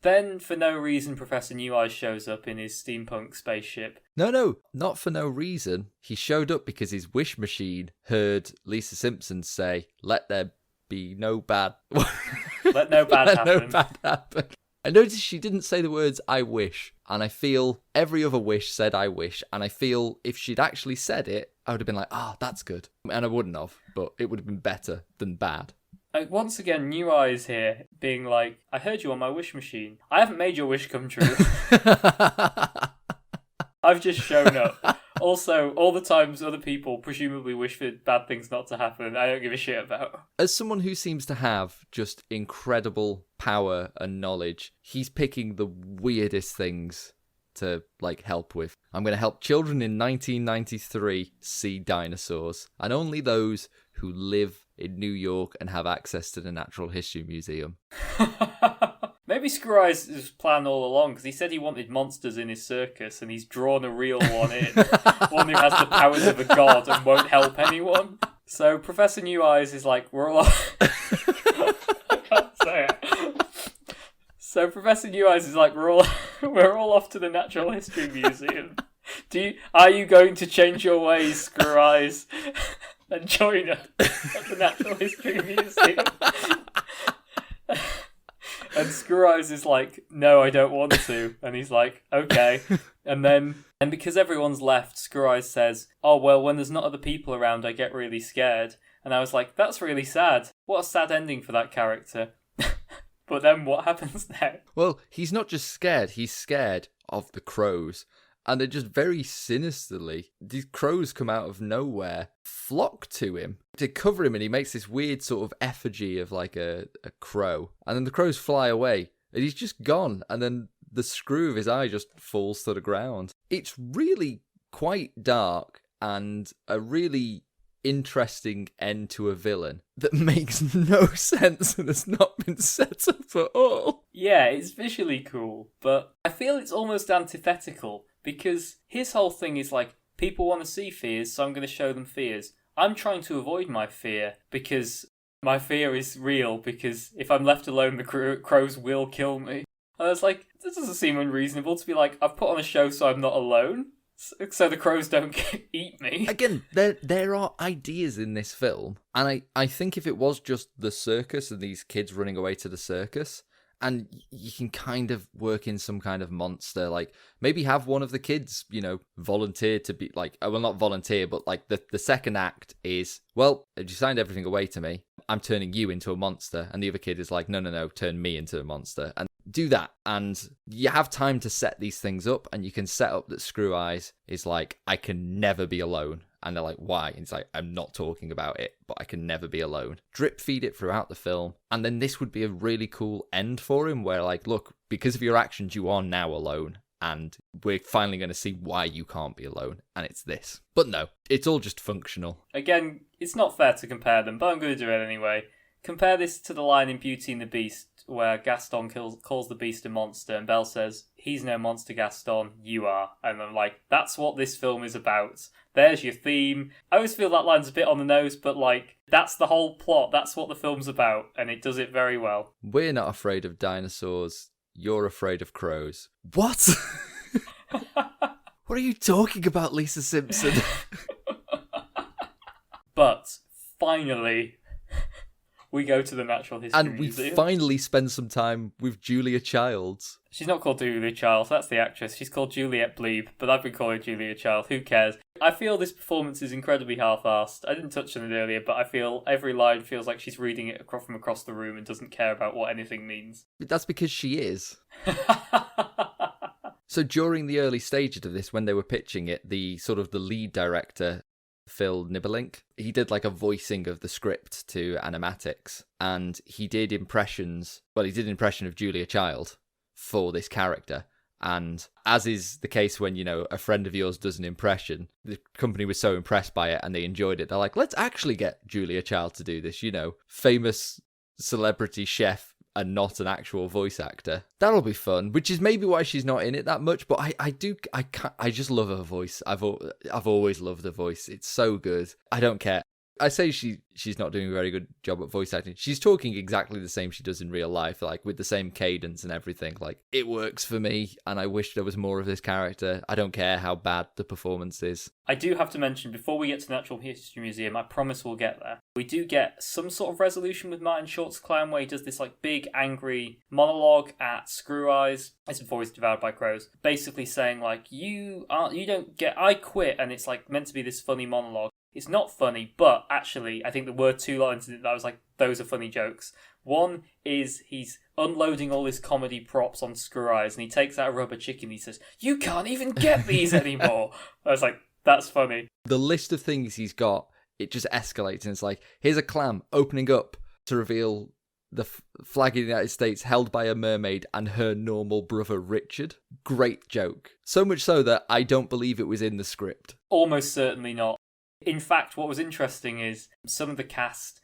Then, for no reason, Professor Neweyes shows up in his steampunk spaceship.
No, not for no reason. He showed up because his wish machine heard Lisa Simpson say, let there be no bad...
Let no bad happen.
No bad happen. I noticed she didn't say the words, I wish, and I feel every other wish said I wish, and I feel if she'd actually said it, I would have been like, that's good. And I wouldn't have, but it would have been better than bad.
Once again, Neweyes here, being like, I heard you on my wish machine. I haven't made your wish come true. I've just shown up. Also, all the times other people presumably wish for bad things not to happen, I don't give a shit about.
As someone who seems to have just incredible power and knowledge, he's picking the weirdest things to help with. I'm going to help children in 1993 see dinosaurs, and only those who live in New York and have access to the Natural History Museum.
Maybe Screw Eyes' plan all along, because he said he wanted monsters in his circus, and he's drawn a real one in. One who has the powers of a god and won't help anyone. So Professor Neweyes is like, we're all off... I can't say it. So Professor Neweyes is like, we're all off to the Natural History Museum. Are you going to change your ways, Screw Eyes, and join us at the Natural History Museum? And Screw Eyes is like, no, I don't want to. And he's like, okay. And because everyone's left, Screw Eyes says, oh, well, when there's not other people around, I get really scared. And I was like, that's really sad. What a sad ending for that character. But then what happens now?
Well, he's not just scared, he's scared of the crows. And they just very sinisterly, these crows come out of nowhere, flock to him to cover him, and he makes this weird sort of effigy of like a crow. And then the crows fly away, and he's just gone. And then the screw of his eye just falls to the ground. It's really quite dark and a really interesting end to a villain that makes no sense and has not been set up at all.
Yeah, it's visually cool, but I feel it's almost antithetical because his whole thing is like, people want to see fears, so I'm going to show them fears. I'm trying to avoid my fear because my fear is real, because if I'm left alone, the crows will kill me. And I was like, this doesn't seem unreasonable to be like, I've put on a show so I'm not alone, so the crows don't eat me.
Again, there are ideas in this film, and I think if it was just the circus and these kids running away to the circus, and you can kind of work in some kind of monster, like maybe have one of the kids, volunteer to be like, well, not volunteer, but like the second act is, well, you signed everything away to me, I'm turning you into a monster. And the other kid is like, no, turn me into a monster. And do that. And you have time to set these things up, and you can set up that Screw Eyes is like, I can never be alone. And they're like, why? And it's like, I'm not talking about it, but I can never be alone. Drip feed it throughout the film. And then this would be a really cool end for him where like, look, because of your actions, you are now alone. And we're finally going to see why you can't be alone. And it's this. But no, it's all just functional.
Again, it's not fair to compare them, but I'm going to do it anyway. Compare this to the line in Beauty and the Beast where Gaston calls the Beast a monster and Belle says, he's no monster, Gaston, you are. And I'm like, that's what this film is about. There's your theme. I always feel that line's a bit on the nose, but like, that's the whole plot. That's what the film's about, and it does it very well.
We're not afraid of dinosaurs. You're afraid of crows. What? What are you talking about, Lisa Simpson?
But finally, we go to the Natural History Museum.
And we finally spend some time with Julia Childs.
She's not called Julia Childs, that's the actress. She's called Juliette Bleeb, but I've been calling her Julia Child. Who cares? I feel this performance is incredibly half-assed. I didn't touch on it earlier, but I feel every line feels like she's reading it from across the room and doesn't care about what anything means.
That's because she is. So during the early stages of this, when they were pitching it, the lead director, Phil Nibelink, he did like a voicing of the script to animatics, and he did impression of Julia Child for this character. And as is the case when, a friend of yours does an impression, the company was so impressed by it and they enjoyed it, they're like, let's actually get Julia Child to do this, famous celebrity chef and not an actual voice actor. That'll be fun, which is maybe why she's not in it that much, but I just love her voice. I've always loved her voice. It's so good. I don't care. I say she's not doing a very good job at voice acting. She's talking exactly the same she does in real life, like with the same cadence and everything. Like, it works for me, and I wish there was more of this character. I don't care how bad the performance is.
I do have to mention, before we get to the Natural History Museum, I promise we'll get there. We do get some sort of resolution with Martin Short's clown where he does this like big angry monologue at Screw Eyes. It's a voice devoured by crows. Basically saying like, I quit, and it's like meant to be this funny monologue. It's not funny, but actually, I think there were two lines in it that I was like, those are funny jokes. One is he's unloading all his comedy props on Screw Eyes, and he takes out a rubber chicken and he says, you can't even get these anymore. I was like, that's funny.
The list of things he's got, it just escalates, and it's like, here's a clam opening up to reveal the flag of the United States held by a mermaid and her normal brother Richard. Great joke. So much so that I don't believe it was in the script.
Almost certainly not. In fact, what was interesting is some of the cast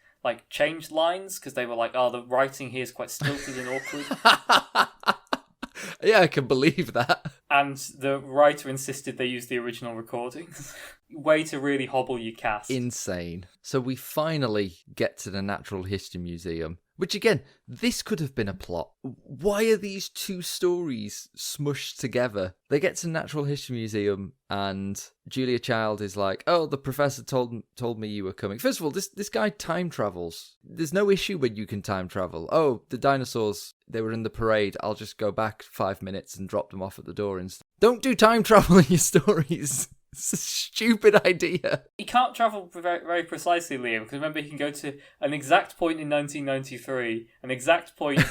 changed lines because they were like, oh, the writing here is quite stilted and awkward.
Yeah, I can believe that.
And the writer insisted they use the original recordings. Way to really hobble your cast.
Insane. So we finally get to the Natural History Museum, which again, this could have been a plot. Why are these two stories smushed together? They get to the Natural History Museum and Julia Child is like, oh, the professor told me you were coming. First of all, this guy time travels. There's no issue when you can time travel. Oh, the dinosaurs, they were in the parade. I'll just go back 5 minutes and drop them off at the door and don't do time travel in your stories. It's a stupid idea.
He can't travel very, very precisely, Liam, because remember he can go to an exact point in 1993, an exact point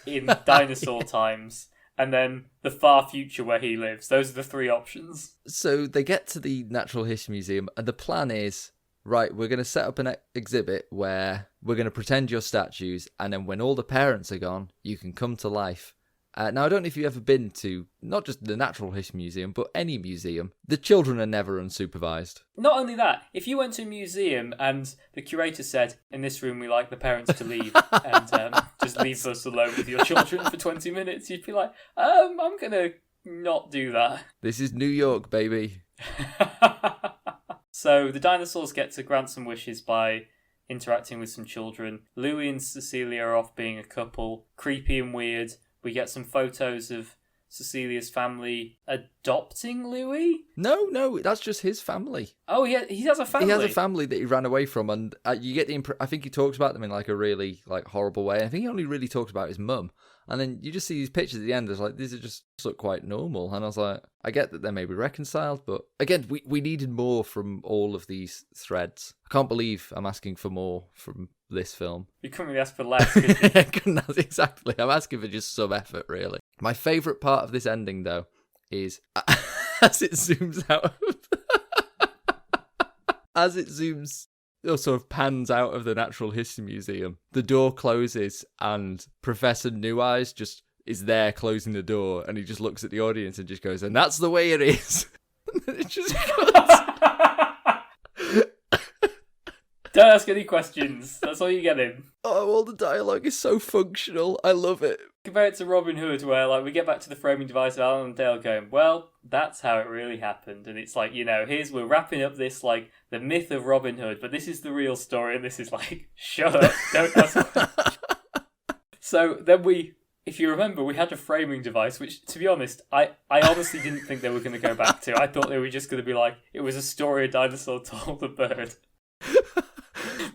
in dinosaur times, and then the far future where he lives. Those are the three options.
So they get to the Natural History Museum, and the plan is, right, we're going to set up an exhibit where we're going to pretend you're statues, and then when all the parents are gone, you can come to life Now, I don't know if you've ever been to not just the Natural History Museum, but any museum. The children are never unsupervised.
Not only that, if you went to a museum and the curator said, in this room we like the parents to leave and just leave us alone with your children for 20 minutes, you'd be like, I'm going to not do that.
This is New York, baby.
So the dinosaurs get to grant some wishes by interacting with some children. Louis and Cecilia are off being a couple. Creepy and weird. We get some photos of Cecilia's family adopting Louis?
No, that's just his family.
Oh, he has a family.
He has a family that he ran away from, and you get the I think he talks about them in like a really like horrible way. I think he only really talks about his mum, and then you just see these pictures at the end. It's like these are just look quite normal, and I was like, I get that they may be reconciled, but again, we needed more from all of these threads. I can't believe I'm asking for more from this film.
You couldn't really ask for less, could you?
I couldn't ask, exactly. I'm asking for just some effort, really. My favourite part of this ending, though, is as it zooms out as it zooms or sort of pans out of the Natural History Museum, the door closes and Professor Neweyes just is there closing the door, and he just looks at the audience and just goes, and that's the way it is. And then it just cuts.
Don't ask any questions. That's all you're getting.
Oh, all the dialogue is so functional. I love it.
Compare it to Robin Hood, where like we get back to the framing device of Alan and Dale going, well, that's how it really happened. And it's like, we're wrapping up this, like, the myth of Robin Hood, but this is the real story, and this is like, shut up, don't ask. So then if you remember, we had a framing device, which, to be honest, I honestly didn't think they were going to go back to. I thought they were just going to be like, it was a story a dinosaur told a bird.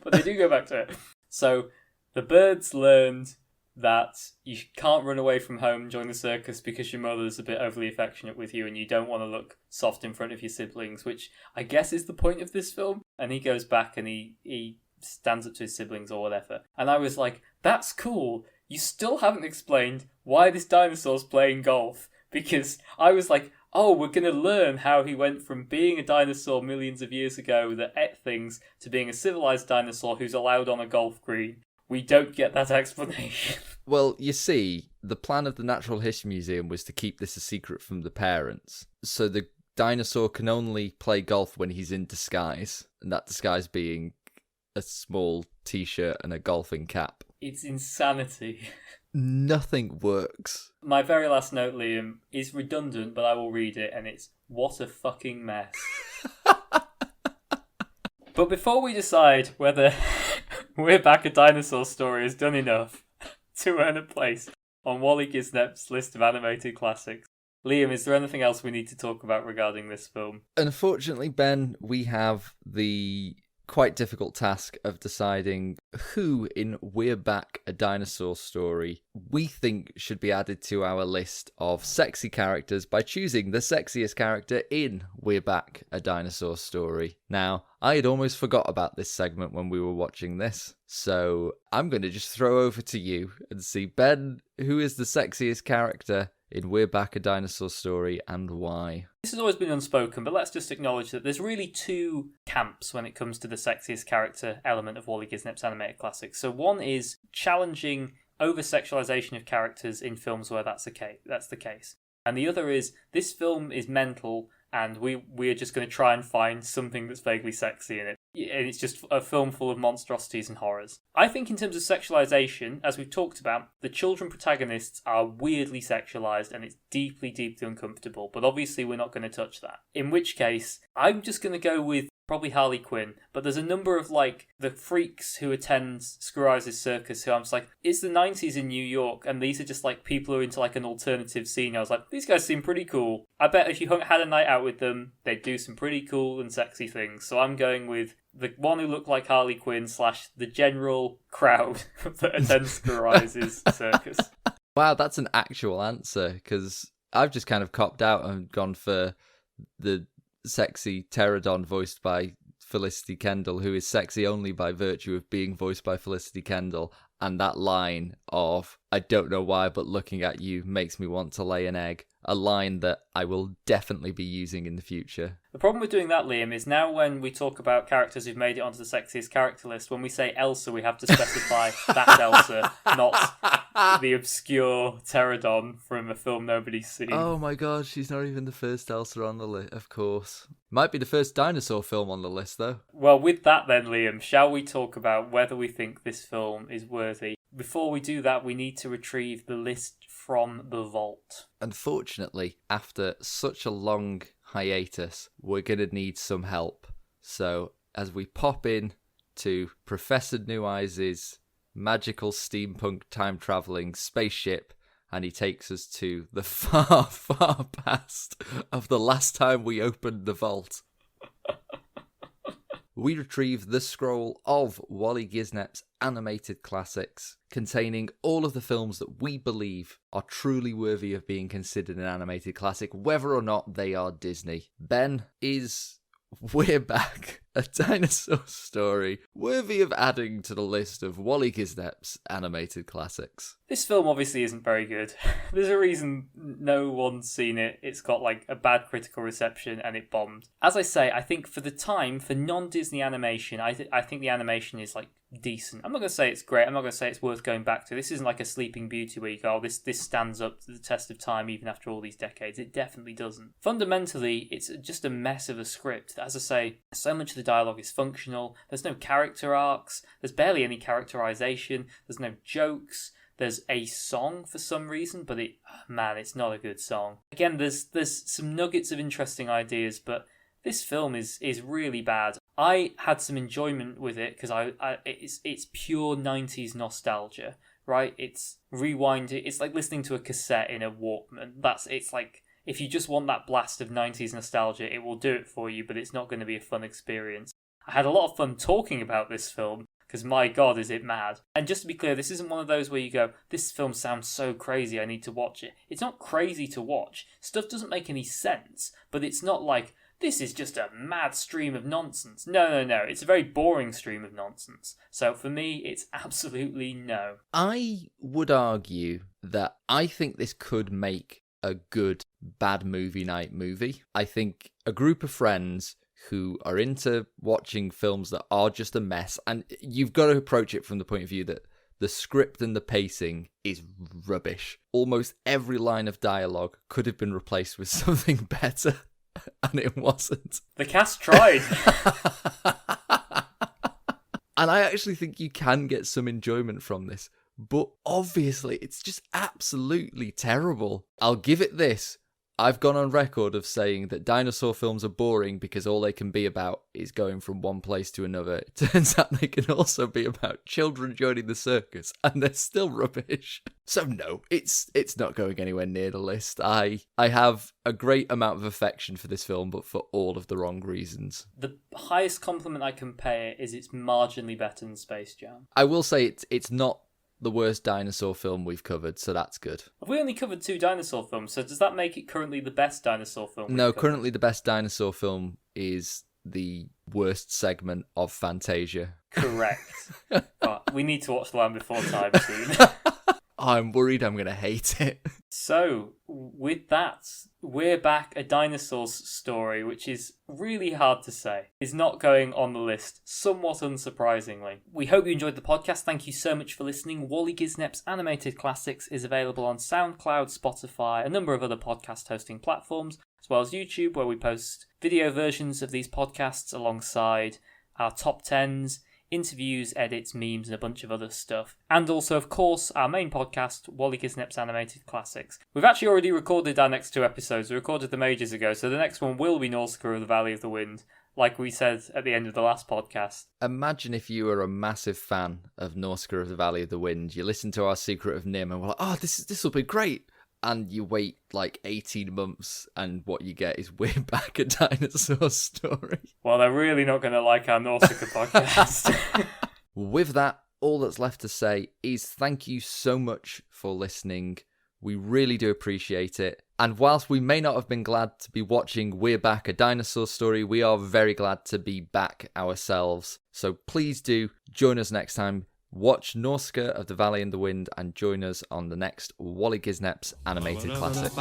But they do go back to it. So the birds learned that you can't run away from home and join the circus because your mother's a bit overly affectionate with you and you don't want to look soft in front of your siblings, which I guess is the point of this film. And he goes back and he stands up to his siblings or whatever. And I was like, that's cool. You still haven't explained why this dinosaur's playing golf. Because I was like, oh, we're going to learn how he went from being a dinosaur millions of years ago that ate things to being a civilized dinosaur who's allowed on a golf green. We don't get that explanation.
Well, you see, the plan of the Natural History Museum was to keep this a secret from the parents. So the dinosaur can only play golf when he's in disguise, and that disguise being a small t-shirt and a golfing cap.
It's insanity.
Nothing works.
My very last note, Liam, is redundant, but I will read it, and it's, what a fucking mess. But before we decide whether We're Back, a Dinosaur Story is done enough to earn a place on Waly Gisnep's list of animated classics, Liam, is there anything else we need to talk about regarding this film?
Unfortunately, Ben, we have the quite difficult task of deciding who in We're Back, a Dinosaur Story we think should be added to our list of sexy characters by choosing the sexiest character in We're Back, a Dinosaur Story. Now, I had almost forgot about this segment when we were watching this, so I'm going to just throw over to you and see, Ben, who is the sexiest character in We're Back, a Dinosaur Story, and why?
This has always been unspoken, but let's just acknowledge that there's really two camps when it comes to the sexiest character element of Waly Gisnep's animated classics. So one is challenging over-sexualization of characters in films where that's the case. And the other is, this film is mental, and we are just going to try and find something that's vaguely sexy in it. And it's just a film full of monstrosities and horrors. I think in terms of sexualization, as we've talked about, the children protagonists are weirdly sexualized and it's deeply, deeply uncomfortable. But obviously we're not going to touch that. In which case, I'm just going to go with probably Harley Quinn. But there's a number of, like, the freaks who attend Screw Eyes' circus who I'm just like, it's the 90s in New York and these are just, like, people who are into, like, an alternative scene. I was like, these guys seem pretty cool. I bet if you had a night out with them, they'd do some pretty cool and sexy things. So I'm going with the one who looked like Harley Quinn / the general crowd that attends Screw Eyes' circus.
Wow, that's an actual answer, because I've just kind of copped out and gone for the sexy pterodon voiced by Felicity Kendall, who is sexy only by virtue of being voiced by Felicity Kendall, and that line of, I don't know why, but looking at you makes me want to lay an egg. a line that I will definitely be using in the future.
The problem with doing that, Liam, is now when we talk about characters who've made it onto the sexiest character list, when we say Elsa, we have to specify that Elsa, not the obscure pterodon from a film nobody's seen.
Oh my god, she's not even the first Elsa on the list, of course. Might be the first dinosaur film on the list, though.
Well, with that then, Liam, shall we talk about whether we think this film is worthy? Before we do that, we need to retrieve the list from the vault.
Unfortunately, after such a long hiatus, we're going to need some help. So, as we pop in to Professor Neweyes' magical steampunk time-travelling spaceship, and he takes us to the far, far past of the last time we opened the vault. We retrieve the scroll of Waly Gisnep's animated classics, containing all of the films that we believe are truly worthy of being considered an animated classic, whether or not they are Disney. Ben, is We're Back a Dinosaur Story worthy of adding to the list of Waly Gisnep's animated classics?
This film obviously isn't very good. There's a reason no one's seen it. It's got like a bad critical reception and it bombed. As I say, I think for the time, for non-Disney animation, I think the animation is like decent. I'm not going to say it's great. I'm not going to say it's worth going back to. This isn't like a Sleeping Beauty where you go, oh, this stands up to the test of time even after all these decades. It definitely doesn't. Fundamentally, it's just a mess of a script. As I say, so much of the dialogue is functional. There's no character arcs. There's barely any characterization. There's no jokes. There's a song for some reason, but it's not a good song. Again, there's some nuggets of interesting ideas, but this film is really bad. I had some enjoyment with it because it's pure 90s nostalgia, right? It's rewinding. It's like listening to a cassette in a Walkman. It's like, if you just want that blast of 90s nostalgia, it will do it for you, but it's not going to be a fun experience. I had a lot of fun talking about this film, because my god, is it mad. And just to be clear, this isn't one of those where you go, this film sounds so crazy, I need to watch it. It's not crazy to watch. Stuff doesn't make any sense, but it's not like, this is just a mad stream of nonsense. No. It's a very boring stream of nonsense. So for me, it's absolutely no.
I would argue that I think this could make a good bad movie night movie. I think a group of friends who are into watching films that are just a mess, and you've got to approach it from the point of view that the script and the pacing is rubbish. Almost every line of dialogue could have been replaced with something better, and it wasn't.
The cast tried.
And I actually think you can get some enjoyment from this, but obviously it's just absolutely terrible. I'll give it this. I've gone on record of saying that dinosaur films are boring because all they can be about is going from one place to another. It turns out they can also be about children joining the circus, and they're still rubbish. So no, it's not going anywhere near the list. I have a great amount of affection for this film, but for all of the wrong reasons.
The highest compliment I can pay it is it's marginally better than Space Jam.
I will say it's not the worst dinosaur film we've covered, so that's good.
Have we only covered 2 dinosaur films, so does that make it currently the best dinosaur film?
No, currently the best dinosaur film is the worst segment of Fantasia.
Correct. But we need to watch The Land Before Time soon.
I'm worried I'm going to hate it.
So, with that, We're Back a Dinosaur's Story, which is really hard to say, is not going on the list, somewhat unsurprisingly. We hope you enjoyed the podcast. Thank you so much for listening. Waly Gisnep's Animated Classics is available on SoundCloud, Spotify, a number of other podcast hosting platforms, as well as YouTube, where we post video versions of these podcasts alongside our top 10s, interviews, edits, memes, and a bunch of other stuff. And also, of course, our main podcast, Waly Gisnep's Animated Classics. We've actually already recorded our next 2 episodes. We recorded them ages ago, so the next one will be Nausicaa of the Valley of the Wind, like we said at the end of the last podcast.
Imagine if you were a massive fan of Nausicaa of the Valley of the Wind. You listen to our Secret of Nim and we're like, oh, this will be great. And you wait like 18 months and what you get is We're Back a Dinosaur Story.
Well, they're really not going to like our Nausicaa podcast.
With that, all that's left to say is thank you so much for listening. We really do appreciate it. And whilst we may not have been glad to be watching We're Back a Dinosaur Story, we are very glad to be back ourselves. So please do join us next time. Watch Norska of the Valley and the Wind and join us on the next Waly Gisnep's animated classics.